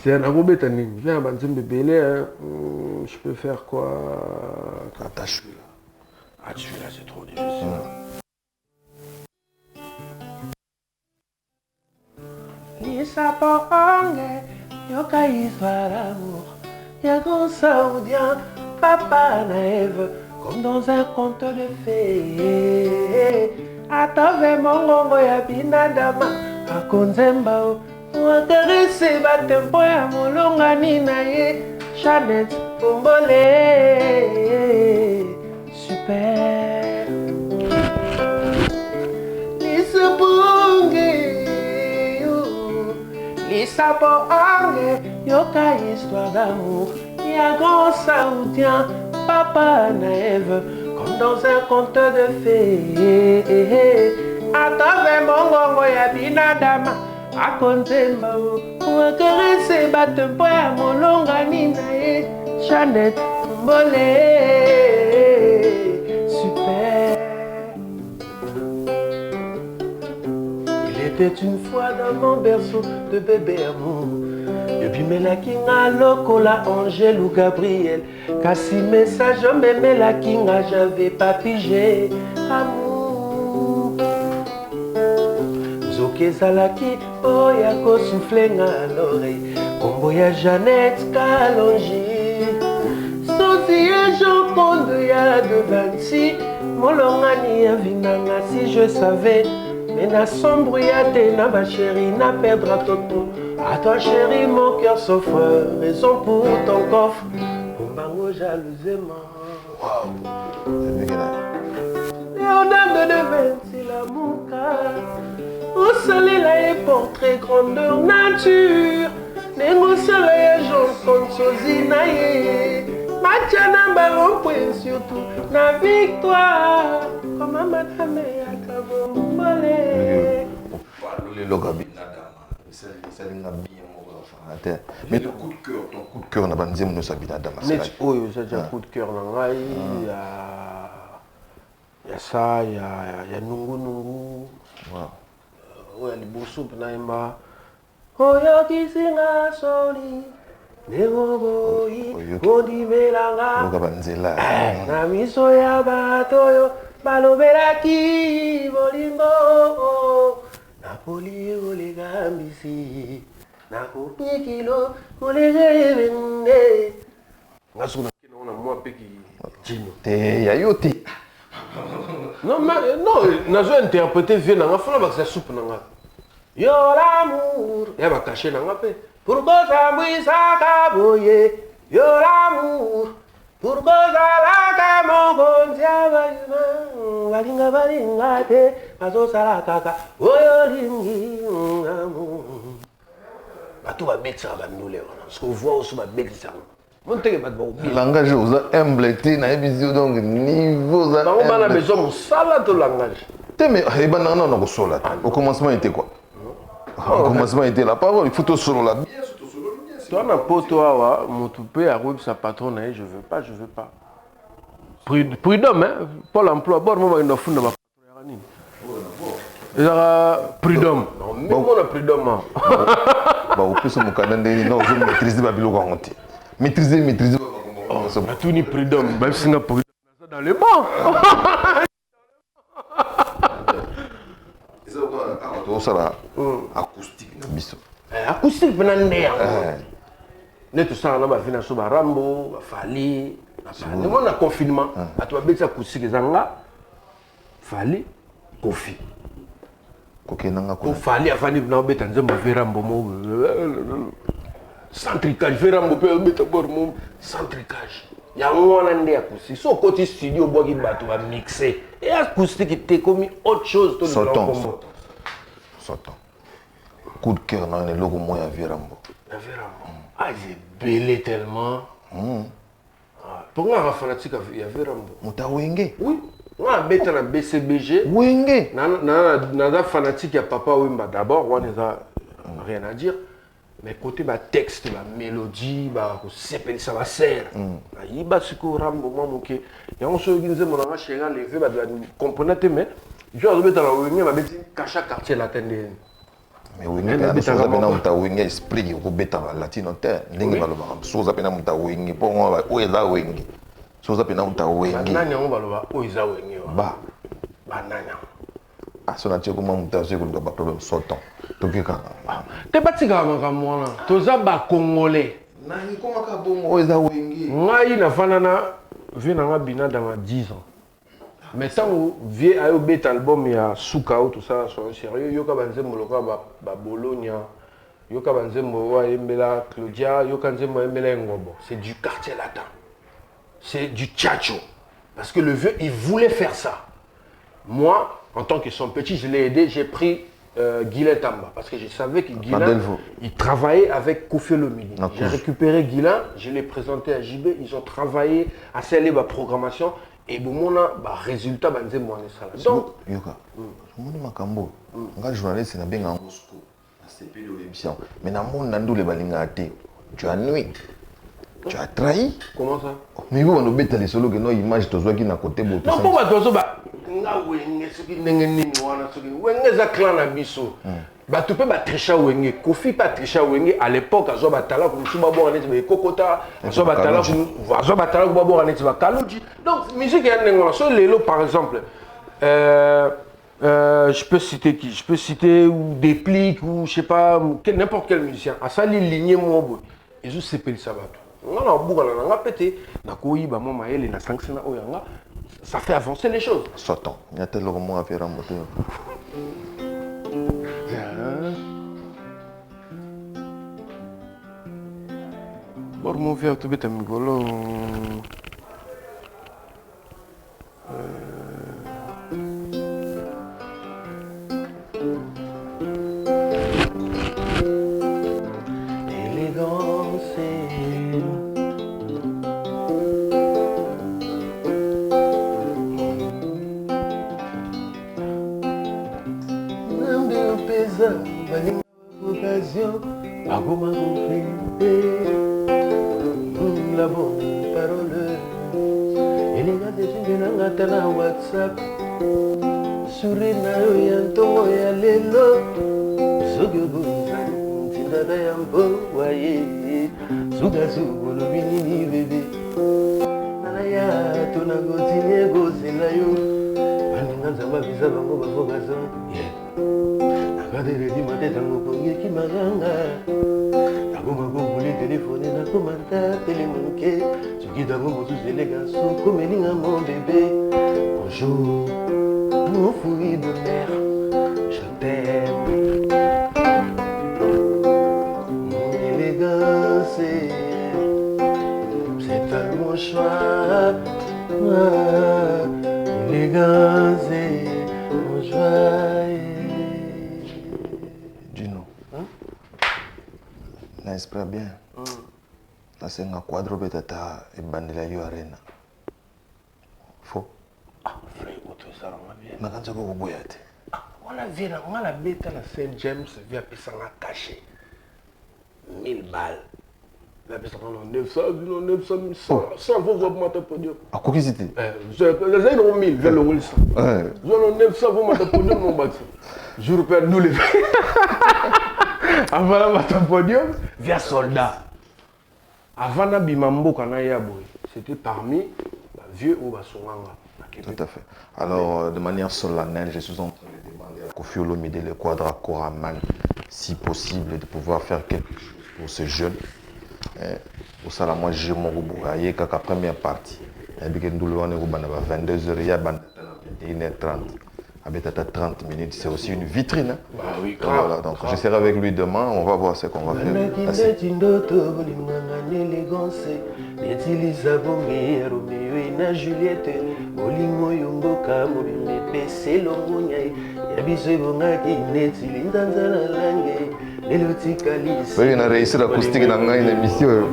c'est un abobeta nini viens banzembe belé je peux faire quoi attache là celui-là c'est trop difficile Lisa Ponge, yoka histoire d'amour, y'a saoudien, papa naïve, comme dans un conte de fées. Atave mongongo ya binadama, akonzembao, wakarese batempo ya molongani na ye, Chanette, Bombole, super. Lisa Ponge. Lisa Ponge, yoka histoire d'amour, y'a grand saoudien, papa naïve, comme dans un conte de fées. Atave mongongo ya binadama, akonzembao, wakarese batempo ya molongani na ye, Chanette, Bombole, super. était une fois dans mon berceau de bébé amour. Yobimelaki nga lokola Angèle ou Gabriel. Kasi message omemelaki nga j'avais pas pigé amour. Nzoki ezalaki oya kosouffle nga à l'oreille. Kombo ya Jeannette Kalonji. Sosi ya Jean Pondo ya de 26. Molongani ya vinanga si je savais. Mais na sombre ya te na ma chérie na perdra toto. À toi chérie mon cœur s'offre. Raison pour ton coffre. Bombango jalousement. Waouh. Léonard de 26 la mon cœur. Au soleil là est portrait grandeur nature. Nengo soleil j'en compte sosi na ye. Machana baron point surtout na victoire. Comme un madame ya kabombolé. Le logabi mais le coup de cœur, ton coup de cœur n'a pas dit que nous binadam. Oh, j'ai un coup de cœur dans il y a ça, il y a Nungu Nungu. Ouais, les boussous naïma. Oh yo kisinga soli. Negoboyi, Gondi Melanga. Logabanzela. Na miso ya batoyo, balobelaki bolingo. Napoli olega misi. Nakopi kilo olega vende. Ngasuna kino na moi peki Jino. Te ya yote. Non mais non, nazo interpréter vieux nanga fala ba sa soupe nanga. Yo l'amour, ya ba cacher nanga pe. Pourquoi ça mwisa kaboye? Yo l'amour, pourquoi ça la kamongo ntiaba yuna? Walinga walinga te, mazo sala kaka. Oyo lingi amour. Bato ba betsa ba nule wana. Parce qu'on voit aussi ba betsa. Langage aux humble, na ebizio donc niveau za. On a besoin de sala de langage. Mais il va non non sola. Au commencement était quoi? Au commencement était la parole, il faut tout solo là. Toi na poto awa, motupe a web sa patronne, je veux pas. Prud'homme hein, Pôle emploi, bon moi il funda ba patronne ya prud'homme. Non, mais on a prud'homme. Bah au plus mon calendrier non, je maîtriser ba biloko honte. Maîtriser. On a tout ni prud'homme, même si on a prud'homme dans les bancs. Ça va acoustique na biso. Acoustique benande. Ne tout ça on a vina so ba Rambo, ba Fali, na mon na confinement, a to ba acoustique ezanga Fali, Kofi. Kokenanga ko Fali afani na beta nzemba Rambo mo. Centricage, Rambo pe beta bor mo centricage. Ya ngwana ndé acoustique. So côté studio bogi bato ba mixer. Et acoustique était comme autre chose tout le temps. Sortant. Coup de cœur dans les logos moi à Rambo. Ah, j'ai belé tellement. Pour moi, fanatique à Rambo. Mouta Wenge. Oui. Moi, bête na BCBG. Wenge. Nada fanatique à Papa Wimba. D'abord, on n'a rien à dire. Mais côté ma texte, ma mélodie, ça va serre. Il va se Rambo, moi, ok. Et on se dit, mon ami, chez les vieux, componente, mais je vais mettre la Wenge, ma bête, cacha quartier latin. Mais Wenge, ça va être Wenge, esprit, au bêta, latino, terre. N'engue mal, ça va être Wenge, pour moi, où est la Wenge? Ça va être Wenge. Nanya, on va le voir, où est la Wenge? Bah, Nanya. Ah, ça n'a pas de problème, sortant. T'es pas tigre à moi, tu es Congolais. Ngai na fanana vient bina dans 10 ans. Mais tant que vieux a eu bête album il y a Souka ou tout ça sont sérieux. Yoka banzembo loka ba Bologna. Yoka banzembo wa embela Claudia. Yoka banzembo embela Ngobo. C'est du quartier latin. C'est du tchatcho. Parce que le vieux il voulait faire ça. Moi, en tant que son petit, je l'ai aidé. J'ai pris Guilain Tamba parce que je savais que Guilain il travaillait avec Kofi Olomide. J'ai récupéré Guilain, je l'ai présenté à JB, ils ont travaillé à sceller ma programmation et bon mon résultat banze moi ça. Donc Yoka, mon makambo, nga journaliste na benga Moscou, na CP de l'émission. Mais na mon nando le balinga té. Tu as nuit. Tu as trahi. Comment ça? Mais vous on obéit les solo que no image to qui na côté beau. Non pas toi so ba nga wenge soki ndenge nini wana soki wenge za clan na biso Bah tu peux tricher Wenge. Kofi pas tricher Wenge à l'époque azo batala comme suba bo anet be kokota azo batala comme bo anet ba Kalonji. Donc musique y a un so lelo par exemple. Je peux citer qui? Je peux citer ou Déplique ou je sais pas n'importe quel musicien. À ça les lignées moi boy. Et je sais pas le sabato. On a bouga là on a pété. Na koyi ba mo maele na sanksena oyanga. Ça fait avancer les choses. Sortons. Il y a tellement de monde à faire en moteur. Bora mover tu beta migolo. Élégance. N'ambe pesa, balinga occasion, agoma confité. La bonne parole. Élégante tu na WhatsApp. Sourire na yo yantongo ya lelo. Zogogo tindada ya mbowaye. Suga sugo lo binini bébé. Nana ya tona continue gozela yo. Baninga nzamba biza bango bavokazo. Nakadere di mateta ngopongi kimaganga. Je téléphone na commentaire télémonqué. Tu guides à mon tous élégance comme mon bébé. Bonjour, mon fruit de mer, je t'aime. Mon élégance, c'est à mon choix. Élégance, mon choix. Gino. N'espère bien. C'est un quadro betata et bandela yo arena. Faux. Ah, frère, autre ça va bien. Mais quand tu vas au boyate. On a la bête à la Saint James via Pessanga caché. 1000 balles. La bête à 900, 900, 100 vous augmentez podium. À quoi qu'ils étaient? Les aides ont 1000, vers le Wilson. Ils ont 900, vous augmentez podium, mon bâtiment. Je repère nous les. Avant la podium, via soldat. Avant la bimambo c'était parmi les vieux ou basonganga. Tout à fait. Alors, de manière solennelle, je suis en train de demander à Kofi Olomide, le Quadra Koraman, si possible, de pouvoir faire quelque chose pour ce jeune. Pour ça, moi, j'ai mon robot. Il y a la première partie. Il y a 22h, il y a 21h30. Avec 30 minutes, c'est aussi une vitrine. Bah oui, voilà, donc je serai avec lui demain, on va voir ce qu'on va faire. Oui, on a réussi l'acoustique dans une émission.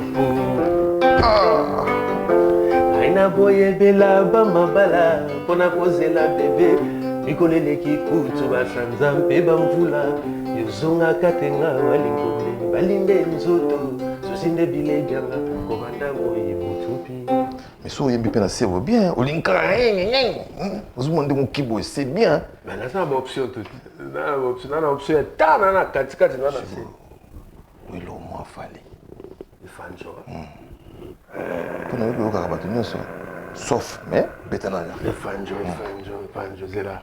Mikoleleki kutu basanza mpe bamvula yozonga katenga walingombe balinde nzoto sosinde bilebyanga kobanda moye butupi. Mais si vous avez bien assez bien, vous demandez mon kibo, c'est bien. Mais là, c'est une option. Une option. Ta nana katikati nana c'est. Oui, l'eau m'a fallu. Le fanjo. Pour nous, le gars va ça. Sauf, mais bétana. Le fanjo, c'est là.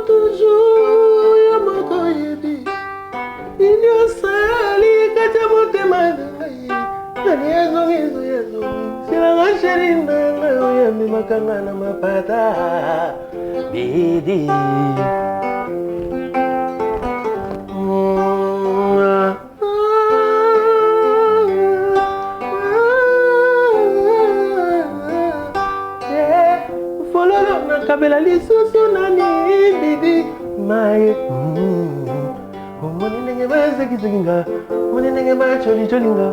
Toujours ya moko yebi. Inyo sali kacha motema ngai. Nani yezo. Sila ngasheri ndanga yami makanga na mapata. Bidi. Kabela lisusu nani bibi mai moni nenge bazegizeginga moni nenge bacholi cholinga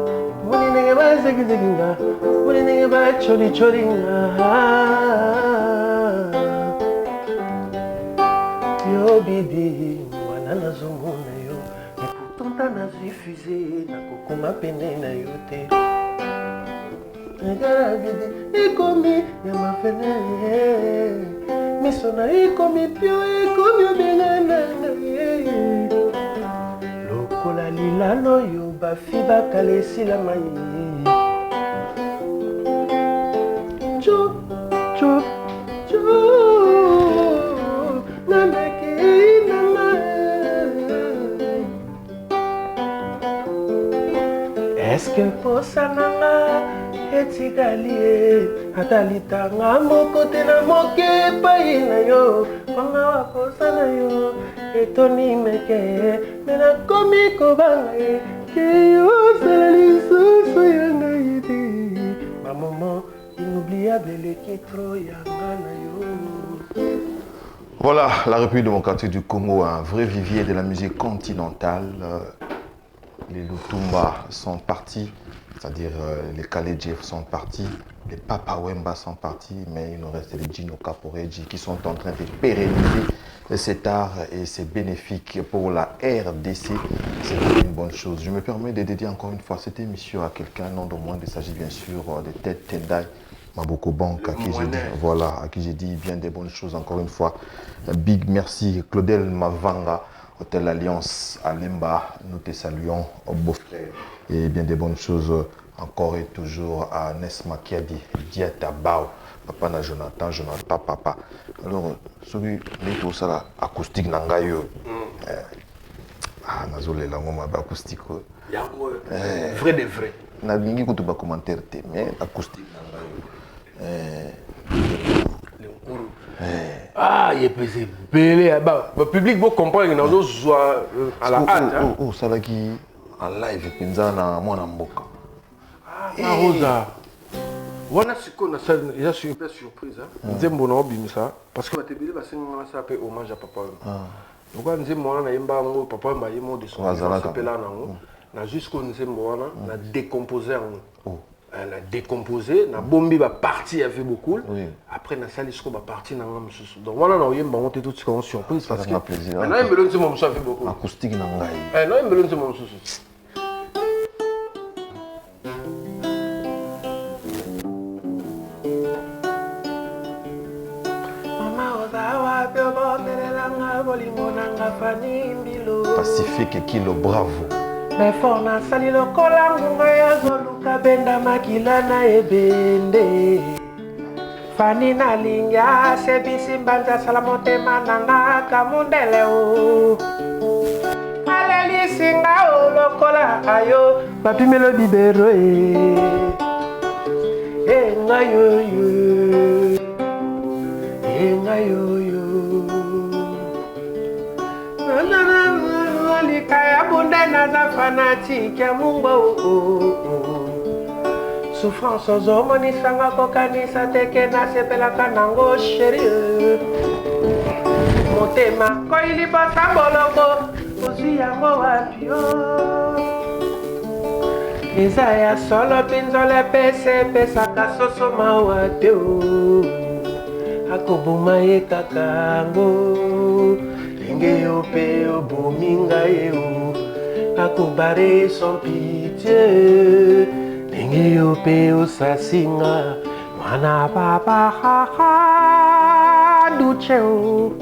moni nenge bazegizeginga moni nenge bacholi cholinga yo bibi wana nazomona yo pourtant nazifuse nakokoma pene na yo te Ekomi ya mafene misona ekomi pio ekomi obengana lokola lilalo yo bafi bakala esila mai jo jo jo nandaki nanga eske posa nanga etikali atalitanga mokote na moke epai na yo wanga waposa na yo etoni meke mena komi kobanga ye ke yo osala lisusu ya ngai te bamoment inoubliable eleki tro yanga na yo. Voilà, la République démocratique du Congo, un vrai vivier de la musique continentale. Les Lutumba sont partis, c'est-à-dire les Kaledjef sont partis, les Papa Wemba sont partis, mais il nous reste les Gino Caporeji qui sont en train de pérenniser cet art et c'est bénéfique pour la RDC. C'est une bonne chose. Je me permets de dédier encore une fois cette émission à quelqu'un, non de moins, il s'agit bien sûr de Ted Tendai Maboko Bank, à qui j'ai dit, voilà, à qui j'ai dit bien des bonnes choses encore une fois. Big merci Claudel Mavanga, Hôtel Alliance à Lemba, nous te saluons, beau-frère, et bien des bonnes choses encore et toujours à Nesma Kiadi, Dieta Bao, papa na Jonathan, papa. Alors, celui qui est là, acoustique Nangayo, nazole la ngoma acoustique. Vrai de vrai. Na bingi ko tuba commentaire te, mais acoustique Nangayo. Ah, il est pesé belé. Le public va comprendre que nous sommes à la hâte. Oh, ça là qui en live, penza na mwana mboka. Ah, Rosa. Voilà ce qu'on a fait. Il y a une surprise. Nzembo na obimisa parce que batebele basenga ça fait hommage à papa. Donc on nzembo na yemba ngo papa mba yemo de son s'appela nango. Na jusqu'au nzembo wana na décomposé en elle a décomposé, na bombi ba partie avait beaucoup. Oui. Après na sali ce ba partie na ngam susu. Donc voilà na yemba on était tout comme surprise parce que plaisir. Na yemba lonzo mo fait beaucoup. Acoustique na ngai. Na yemba lonzo mo susu. Pacifique Kilo, bravo. Mais forna sali lokola ngunga ya zoluka benda makila na ebende. Fani na linga sebisi mbanza salamote mananga kamundele o. Aleli singa o lokola ayo bapimelo bibero e. E ngayo yo. E ngayo yo. Kaya bunde na za fanatique ya mungo souffrance ozomo ni sanga kokanisa teke na sepela kanango chéri motema koili basa boloko osi yango wapi eza ya solo pinzole pese pesaka soso mawa te akoboma ye kakango Yo pe bominga yo akubare sans pitié Ninge yo pe sasinga Mwana papa ha duche o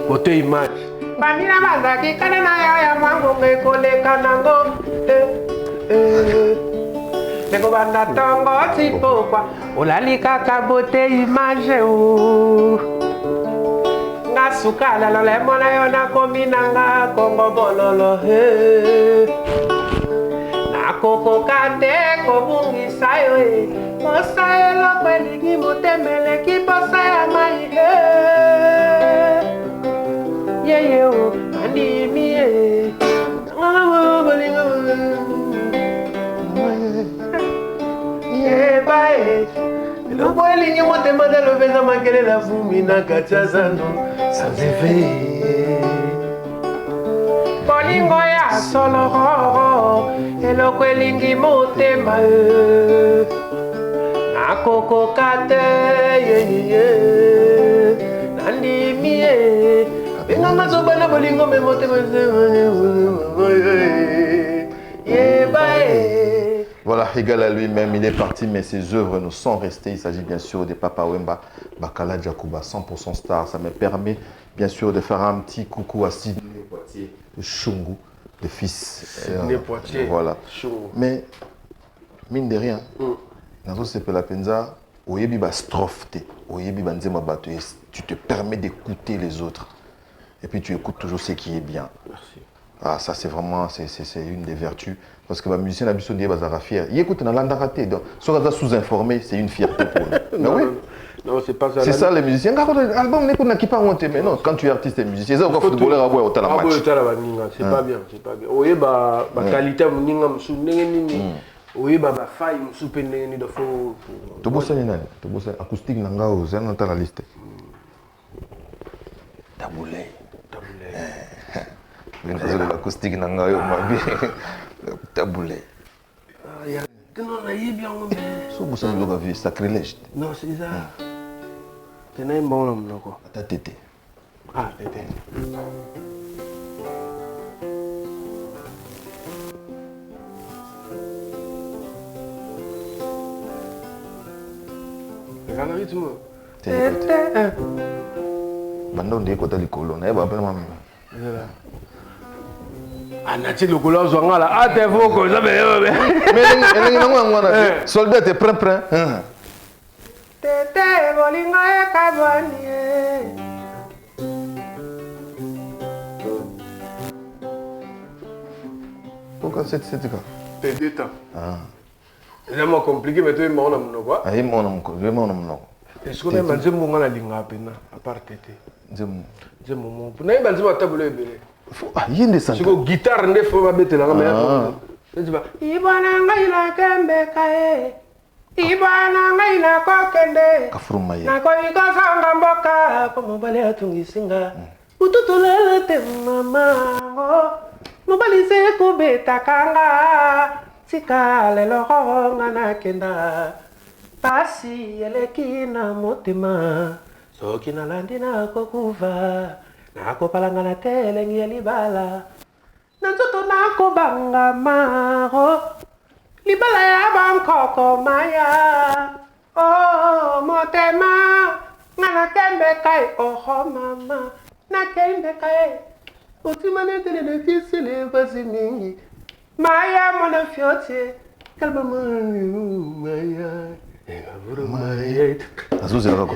Kote image Bamina mazaki kana na ya mwango ngekole kanango Nego banda tongo tipo kwa Olalika kabote image o Sukala lo le mona yo na kominanga kongo bololo he na koko kate ko bungi sayo e posa lo kwelingi motemele ki posa ya mai he ye o ani mi e ngamo bolingo ye bae lo kwelingi motemele lo beza makele la vumi na kachazano sans éveil Bolingo ya solo Eloko elingi motema Nakoko kate Nandimi Benga mazoba na bolingo me motema Yeba Voilà, égal à lui-même, il est parti, mais ses œuvres ne sont restées. Il s'agit bien sûr de Papa Wemba, Bakala Djakouba, 100% star. Ça me permet bien sûr de faire un petit coucou à Sidney Poitier, de Chungu, de fils. Sidney Poitier, voilà. Chungu. Mais, mine de rien, dans ce la penza, oyebi ba strophe te, oyebi ba nzema bato, tu te permets d'écouter les autres. Et puis tu écoutes toujours ce qui est bien. Merci. Ah, ça c'est vraiment, c'est une des vertus. Parce que les musiciens d'habitude disent qu'ils sont fiers. Ils écoutent dans l'andaraté. Donc, si on est sous-informé, c'est une fierté pour eux. Non, oui. Non, c'est pas ça. C'est ça les musiciens. L'album n'est pas qui pas honte. Mais non, quand tu es artiste et musicien, c'est encore footballeur à boire au talent match. C'est pas bien, c'est pas bien. Oui, bah qualité mninga msu nini. Oui, bah faille msu pendenge ni de faux. Tu bosses nani? Tu bosses acoustique nanga ou c'est dans la liste. Taboulé. L'acoustique nanga yo mabi. Taboulé. Non, là, il est bien. Si vous savez le vie, sacrilège. Non, c'est ça. C'est un bon homme, non quoi. Ta tété. Ah, tété. Regarde le rythme. Tété. Bando ndé kota likolo, na yeba pena mama. Anati le couleur zonga là. Ah, t'es faux quoi, ça mais. Mais elle ngwana soldat te prend. Tété bolinga e kabani. Pourquoi c'est quoi? C'est deux temps. Ah. C'est vraiment compliqué mais tu es mon homme non quoi. Ah, mon homme. Est-ce qu'on a mangé mon gars la linga pena à part tété. J'aime mon. Pour n'aller balzer ma table belé. Ah, il y a des sons. C'est que guitare ne faut pas mettre la main. Je dis pas. Ibana ngaila kembe kae. Ibana ngaila kokende. Kafuruma ye. Na ko iko sanga mboka po mobali atungisinga. Ututulele te mama ngo. Mobali se kubeta kanga. Tikale loronga na kenda. Pasi eleki na motema. Soki nalandi na kokuva. Nako palangana telengi ya libala. Nanzoto nako banga maro. Libala ya bankoko maya. Oh motema. Ngana kembe kai oh mama. Na kembe kai. Utimane tele de fisile basi mingi. Maya mona fiote. Kalba maya. Azuzela kako.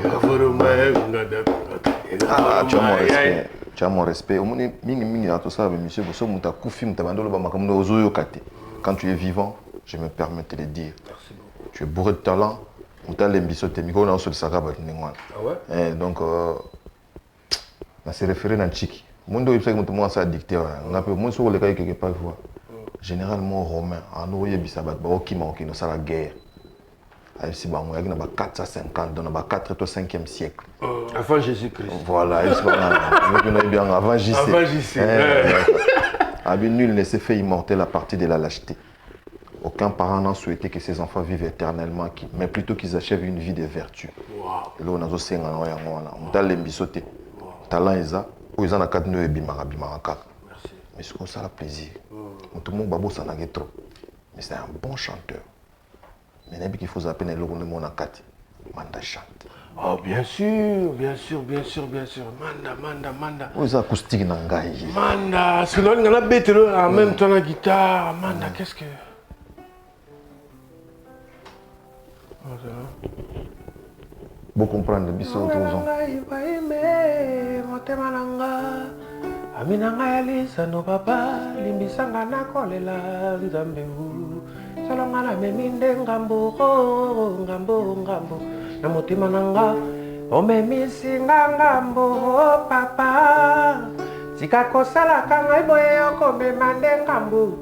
Ah, tu as mon respect. Tu as mon respect. Mingi à tout ça, monsieur, vous sommes ta koufi, mutabandolo ba makamno ozoyo kate. Quand tu es vivant, je me permets de te le dire. Merci beaucoup. Tu es bourré de talent. Mutalembiso te miko na osol sakaba ningwana. Ah ouais? Donc na se référer na chiki. Mundo yipsa mutu mo sa dicteur. Na pe mon sur le cas quelque part voir. Généralement romain, en oye bisabat ba okima okino ça la guerre. Il y a 450 dans le 4 et 5e siècle. Avant Jésus-Christ. Voilà, avant JC. Nul ne s'est fait immortel à partir de la lâcheté. Aucun parent n'a souhaité que ses enfants vivent éternellement, mais plutôt qu'ils achèvent une vie de vertu. Là, on a aussi un talent, ils ont 4 nœuds et bimara. Mais c'est comme ça le plaisir. Tout le monde babo ça n'a trop. Mais c'est un bon chanteur. Mais il qu'il faut appeler le monde de Kati. Manda chante. Oh, bien sûr. Manda. Où est acoustique nangai? Manda, sinon il y a la bête en même temps la guitare. Manda, qu'est-ce que. Vous comprenez, biso tous ans. Aminanga yalisa no papa limbisanga na kolela nzambe hu salonga na meminde ngambo na mutima nanga omemisinga ngambo papa tika kosala kanga iboye okomema nde ngambo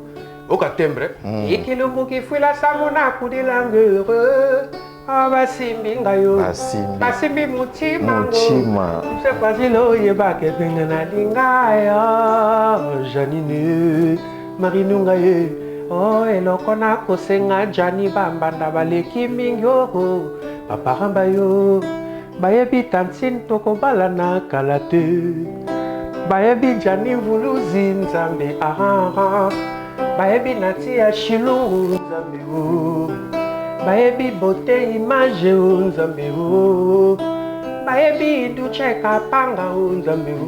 okatembre ikilubu kifuila sango na kudilangeure basimbi ngayo basimbi mutima se kwazilo yebake penga na lingayo Janine Marinunga ye oh eloko na kosenga Jani bambanda baleki mingi oh papa ramba yo bayebi tantine tokobala na kalate bayebi Jani vuluzi nzambe bayebi nati ya shilungu nzambe o bayebi beauté image o nzambe o bayebi duche kapanga o nzambe o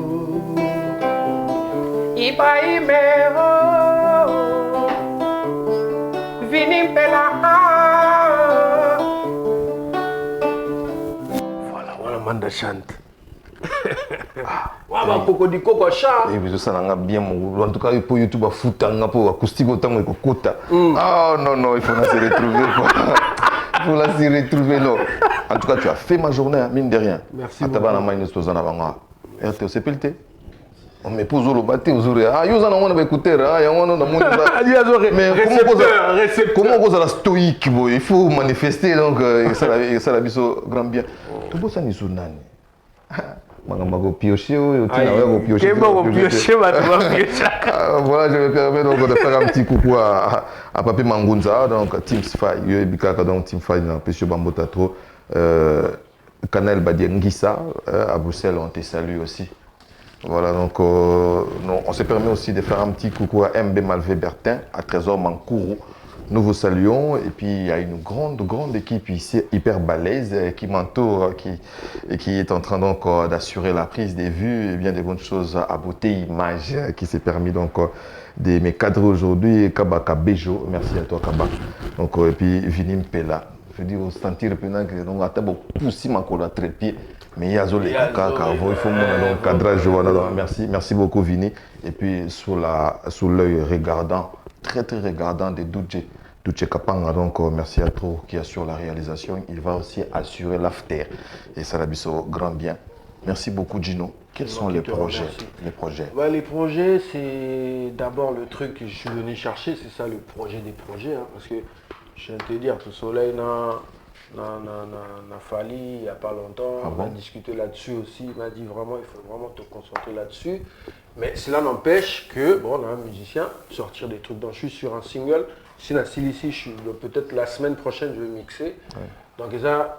Ibrahime o Vini Mpela voilà Manda chante Waba koko di koko chat. Et puis ça n'a bien mon. En tout cas, pour YouTube, à foutre un peu acoustique autant que kota. Ah non, il faut la se retrouver. Il faut la se retrouver là. En tout cas, tu as fait ma journée, mine de rien. Merci. Ataba na main stoza na banga. Et c'est pelleté. On me pose au baté aux oreilles. Ah, yo ça on va écouter. Ah, yo on a mon. Mais comment on la stoïque, boy. Il faut manifester donc ça la biso grand bien. Tout beau ça ni sunani. Voilà, je me permets donc de faire un petit coucou à Papi Mangunza, donc Team Spy, donc Team Spy dans Pécho Bambota trop, Canal Badiengissa à Bruxelles, on te salue aussi. Voilà, donc on se permet aussi de faire un petit coucou à MB Malvé Bertin, à Trésor Mankourou. Nous vous saluons et puis il y a une grande équipe ici hyper balèze qui m'entoure et qui est en train donc d'assurer la prise des vues et bien des bonnes choses à beauté image qui s'est permis donc de me cadrer aujourd'hui. Kaba Kabejo, merci à toi Kaba. Donc et puis Vini Mpela, je dis au sentir pendant que donc à table poussi ma colle à trépied mais il y a zolé kaka il faut mon cadrage voilà merci beaucoup Vini et puis sous l'œil regardant très regardant de Duche Kapanga, donc merci à toi qui assure la réalisation. Il va aussi assurer l'after. Et ça l'abisso grand bien. Merci beaucoup Gino. Quels sont les projets? Les projets, c'est d'abord le truc que je suis venu chercher, c'est ça le projet des projets. Hein, parce que je viens de te dire, ce soleil n'a fallu il n'y a pas longtemps. On a discuté là-dessus aussi. Il m'a dit vraiment, il faut vraiment te concentrer là-dessus. Mais cela n'empêche que, bon, on a un musicien, sortir des trucs. Donc je suis sur un single. Ici, peut-être la semaine prochaine, je vais mixer. Ouais. Donc ça,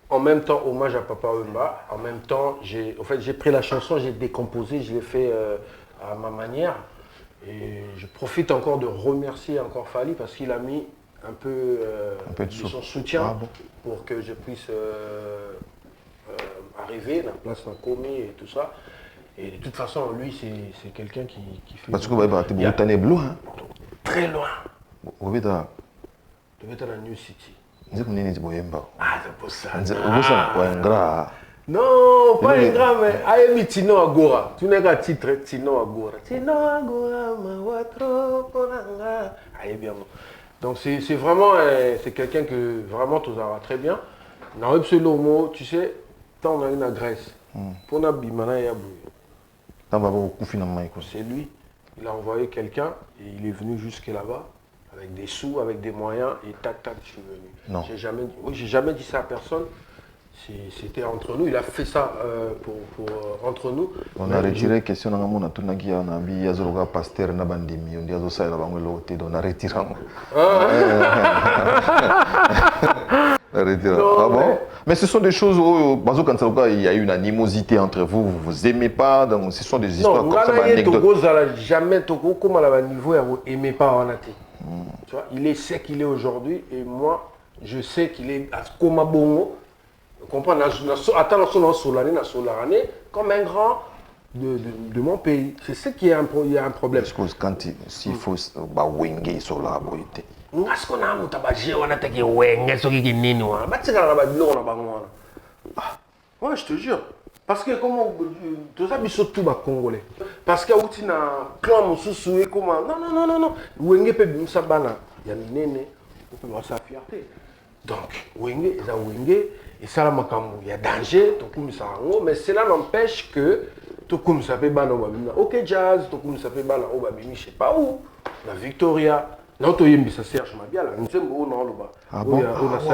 en même temps, hommage à Papa Wemba. En même temps, j'ai pris la chanson, j'ai décomposé, je l'ai fait à ma manière. Et je profite encore de remercier encore Fali parce qu'il a mis un peu de son soutien pour que je puisse arriver, la place d'un commis et tout ça. Et de toute façon, lui, c'est quelqu'un qui fait... Parce que tu es bleu, hein? Très loin. Tu es dans New City. Ah, c'est pour ça. Non, pas un grand, mais Aïe Tino Agora. Tu n'as qu'un titre, Tino Agora. Tino Agora, ma trop ponanga. Aïe bien. Donc c'est vraiment, c'est quelqu'un que vraiment tu auras très bien. Dans le mot, tu sais, tant on a une Grèce. Pour na bimana ya c'est lui. Il a envoyé quelqu'un et il est venu jusque là-bas avec des sous, avec des moyens et tac, je suis venu. Non. J'ai jamais dit ça à personne. C'était entre nous. Il a fait ça entre nous. On a retiré question dans mon atunagi on a mis yazoroga pasteur na bandimi on dit azo ça la bango loté on a retiré. Ah bon? Mais ce sont des choses où, il y a une animosité entre vous, vous vous aimez pas, donc ce sont des histoires comme ça, anecdotes. Jamais comme à niveau, vous aimez pas en athée. Tu vois, il est ce qu'il est aujourd'hui et moi, je sais qu'il est à Komabongo. Vous comprenez? Comme un grand de mon pays. C'est ce qui est un problème. Parce que quand s'il faut wenge sur la beauté. Ouais, je te jure. Parce que comment tout ça surtout bas congolais. Parce que outi na clan mususu et comment non. Wenge pe bimsa bana ya minene peut voir sa fierté. Donc wenge eza wenge et ça la makambo il y a danger to kumisa ngo mais cela n'empêche que to kumisa pe bana babina. OK jazz to kumisa pe bana o babimi je sais pas où la Victoria. Non, tu as ça Serge Mabiala. Nous sommes au nom là-bas. Ah bon?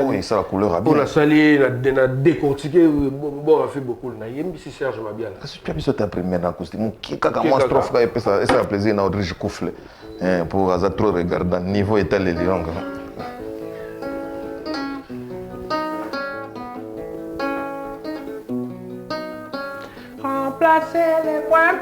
Oui, ça la couleur a bien. On a sali, on a décortiqué, on a fait beaucoup. On a yembi c'est Serge Mabiala. Qu'est-ce que tu as besoin de première acoustique? Mon qui caca moi strophe et ça a plaisir na Audrey Koufle. Pour ça trop regarder niveau étal les langues. Remplacer les points.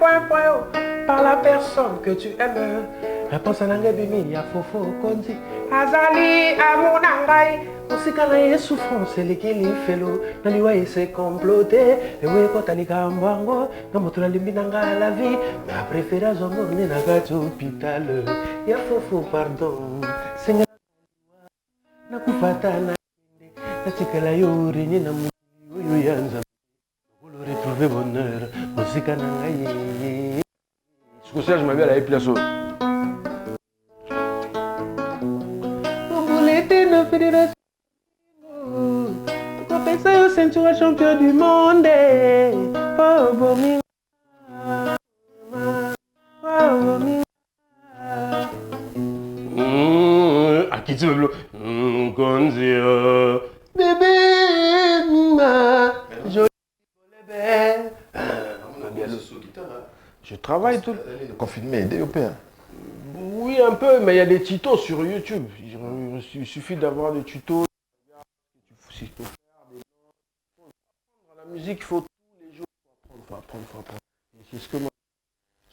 par la personne que tu aimes. Réponse à l'anglais, ya fofo kondi. Azali amunangai. Musika na ye souffrance lekili felo. Nani wa ese comploter. Ewe kota likambwango. Ngamoto na limbi nanga la vie. Ma préférée zomone na gati hôpital. Ya fofo pardon. Senga nakufata na natikala yo renye na mu yo yanza. Pour retrouver bonheur. Musika na ngai. Ce que ça je m'avais à la place. Pensa au ceinture champion du monde. Oh, Bominga. Oh, Bominga. À qui tu veux? Konzio. Bébé. Joli bébé. Je travaille tout. Le confinement est aidé au père. Oui, un peu, mais il y a des tutos sur YouTube. Il suffit d'avoir des tutos. Il faut apprendre la musique, il faut tous les jours. Il faut apprendre. C'est ce que moi,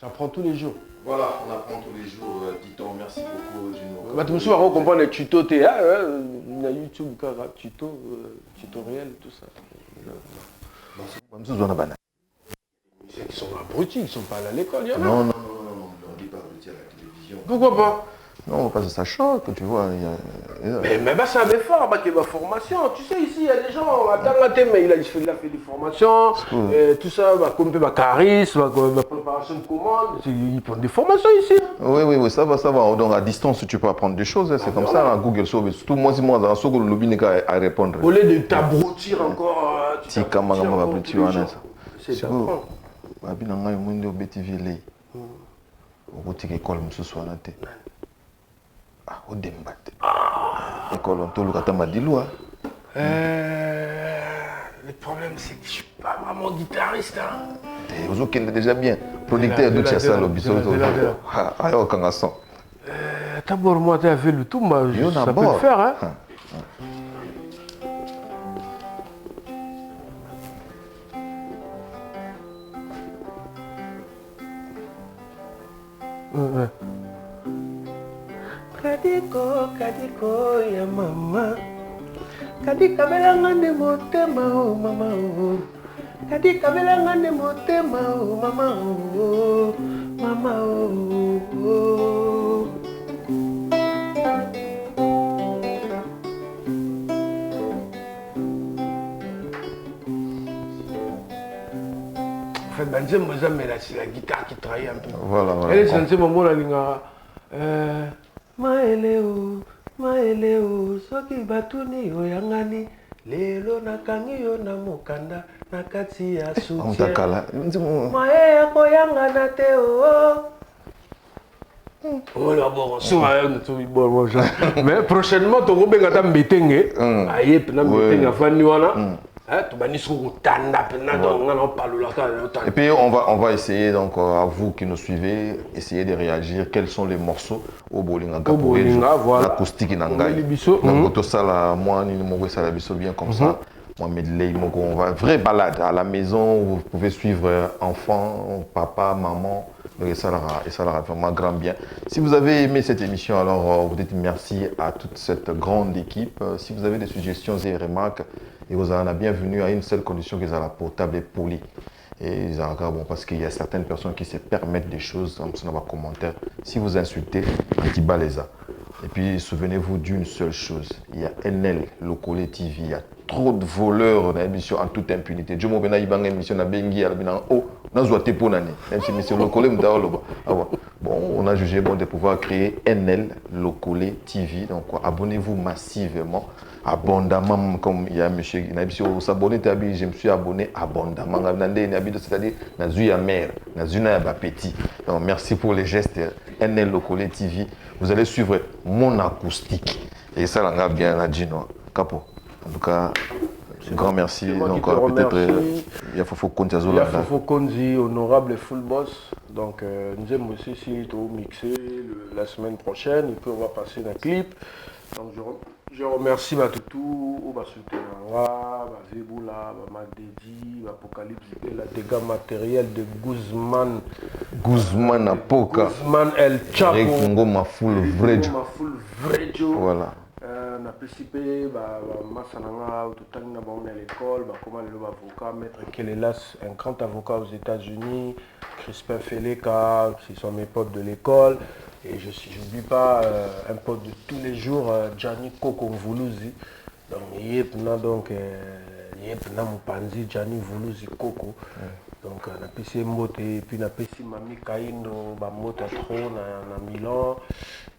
j'apprends tous les jours. Voilà, on apprend tous les jours. Dit-on, merci beaucoup, Juno. Bah, tu me souviens, on comprend les tutos TA, il y a YouTube, tutoriel, tout ça. Ils sont abrutis, ils ne sont pas allés à l'école, il y en a. Non, on ne dit pas abrutis à la télévision. Pourquoi pas? Non, parce que ça choque, tu vois. Mais bah, ça avait fort, bah, qu'il y a ma formation. Tu sais, ici, il y a des gens, mais il a fait des formations, tout ça, bah, comme ma charisme, ma préparation de commande. Ils prennent des formations ici. Oui, ça va. Donc, à distance, tu peux apprendre des choses. C'est comme ça, Google sauve. Surtout moi, dans ce que le lobby n'est qu'à répondre. Au lieu de t'abrutir encore, tu t'abrutir. C'est d'apprendre. Babinanga yomundi obetivi lei okutika ekole mosusu wana te odemba te ekole ontoluka ata madilwa. Le problème c'est que je suis pas vraiment guitariste. ozokende déjà bien producteur duti ya sala biso ayo okanga son d'abord moi t'as fait le tout, ça peut le faire hein. Kadiko ya mama. Kadika belanga ne motema oh mama oh. Kadika belanga ne motema oh mama oh. Mama oh. En fait, Banzem Mozamela, c'est la guitare qui travaille un peu. Voilà. Elle est censée mon la linga. Maeleo, soki batuni oyangani. Lelo nakangi yo na mokanda na kati ya soutien. Mae koyangana te oh. Oh là bon, mais prochainement tu vas benga ta mbetenge. Aye pena mbetenge afani wana. Et puis on va essayer, donc à vous qui nous suivez, essayer de réagir. Quels sont les morceaux au bowling l'acoustique nangai. Donc tout ça là, moi ni mo ça bien comme ça. Moi medley moko, on va vraie balade à la maison. Vous pouvez suivre enfant, papa, maman. Et ça leur vraiment grand bien. Si vous avez aimé cette émission, alors vous dites merci à toute cette grande équipe. Si vous avez des suggestions et remarques, et vous en êtes bienvenue à une seule condition, qu'ils soient la portable et poli. Et bon, parce qu'il y a certaines personnes qui se permettent des choses, comme ça dans les commentaires. Si vous insultez, qui bat les a. Et puis souvenez-vous d'une seule chose, il y a NL Lokole TV, il y a trop de voleurs dans l'émission en toute impunité. Je m'en vais dans l'émission na bengi à la oh, na zoate pour nani. Même si monsieur Lokole bon, on a jugé bon de pouvoir créer NL Lokole TV. Donc abonnez-vous massivement, abondamment comme il y a monsieur Nabisio s'abonner tabi, je me suis abonné abondamment. C'est-à-dire na zuya mère, na zuna ya petit. Donc merci pour les gestes NL Lokole TV. Vous allez suivre mon acoustique. Et ça, on a bien la Gino. Capo. En tout cas, grand merci. Donc, peut-être, il faut Konzi, honorable full boss. Donc, nous aimons aussi si tout mixer la semaine prochaine. Et puis, on va passer un clip. Donc, je remercie Batoutou, Basutenanga, Vebula, Magdedi, Apocalypse, et la dégâts matériels de Guzman. Guzman Apoka. Guzman El Chapo. Rick Ngoma Full Vrejo. Voilà. On a participé, Massananga, tout le temps à l'école, comment le avocat, Maître Kelelas, un grand avocat aux États-Unis, Crispin Feleka, qui sont mes potes de l'école. Et je n'oublie pas un pote de tous les jours, Gianni Koko Mvuluzi. Donc, donc, Mupanzi, Gianni Mvuluzi Koko. Donc, on a pissé Mote, et puis on a pissé Mami Kaino, Mote à trop, à Milan.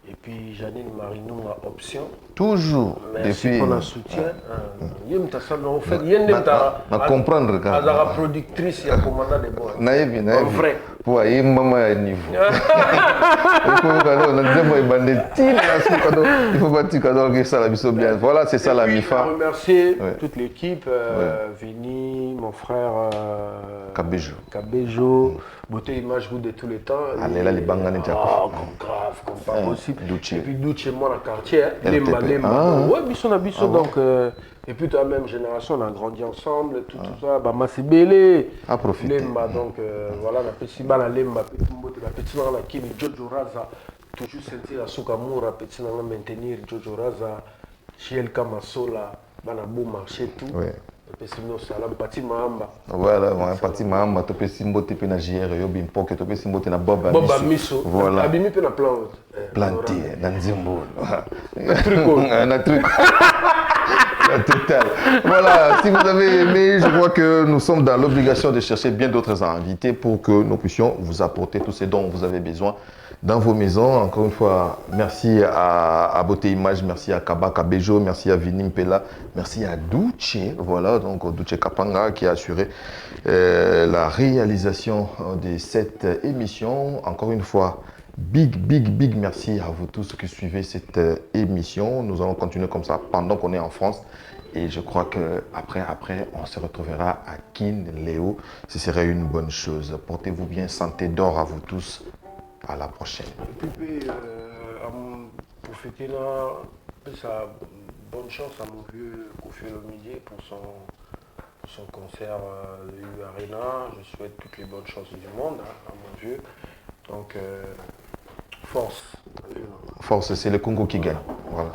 Et puis Janine Marinou a option. Toujours. Merci pour le soutien. En fait, il y a comprendre quand la productrice et la commandant des bois. Naïve. En vrai. Pour aller maman à niveau. Il faut pas que ça la mission bien. Voilà, c'est ça la MIFA. Je remercier toute l'équipe, Vini, mon frère Kabejo, beauté image goût de tous les temps. Allez là les bangane grave, comme pas possible. Duce. Et puis Duce moi dans le quartier, Lemba. Ouais, biso donc et puis la même génération on a grandi ensemble, tout ça, bah Masibele. À profiter. Lemba donc voilà la petite bala Lemba, la petite dans la kini Jojo Raza, toujours sentir la Sukamura, petit dans maintenir Jojo Raza, Chiel Kamasola, bana beau marché tout. Voilà, un parti Mahamba, tu peux simboter na JR, yobi mpoke, tu peux simboter na Boba Miso. Voilà. Abimi pe na plante. Planté, dans Nzimbo. Un truc. La totale. Voilà, si vous avez aimé, je crois que nous sommes dans l'obligation de chercher bien d'autres invités pour que nous puissions vous apporter tous ces dons dont vous avez besoin dans vos maisons. Encore une fois, merci à Beauté Image, merci à Kaba Kabejo, merci à Vinim Pela, merci à Duce, voilà, donc Duce Kapanga qui a assuré la réalisation de cette émission. Encore une fois, big merci à vous tous qui suivez cette émission. Nous allons continuer comme ça pendant qu'on est en France. Et je crois qu'après, on se retrouvera à Kin, Léo. Ce serait une bonne chose. Portez-vous bien, santé d'or à vous tous. À la prochaine. Et puis, pour fêter là, bonne chance à mon vieux Kofi Olomide pour son concert de U Arena. Je souhaite toutes les bonnes chances du monde à mon vieux. Donc, force. Force, c'est le Congo qui gagne. Voilà.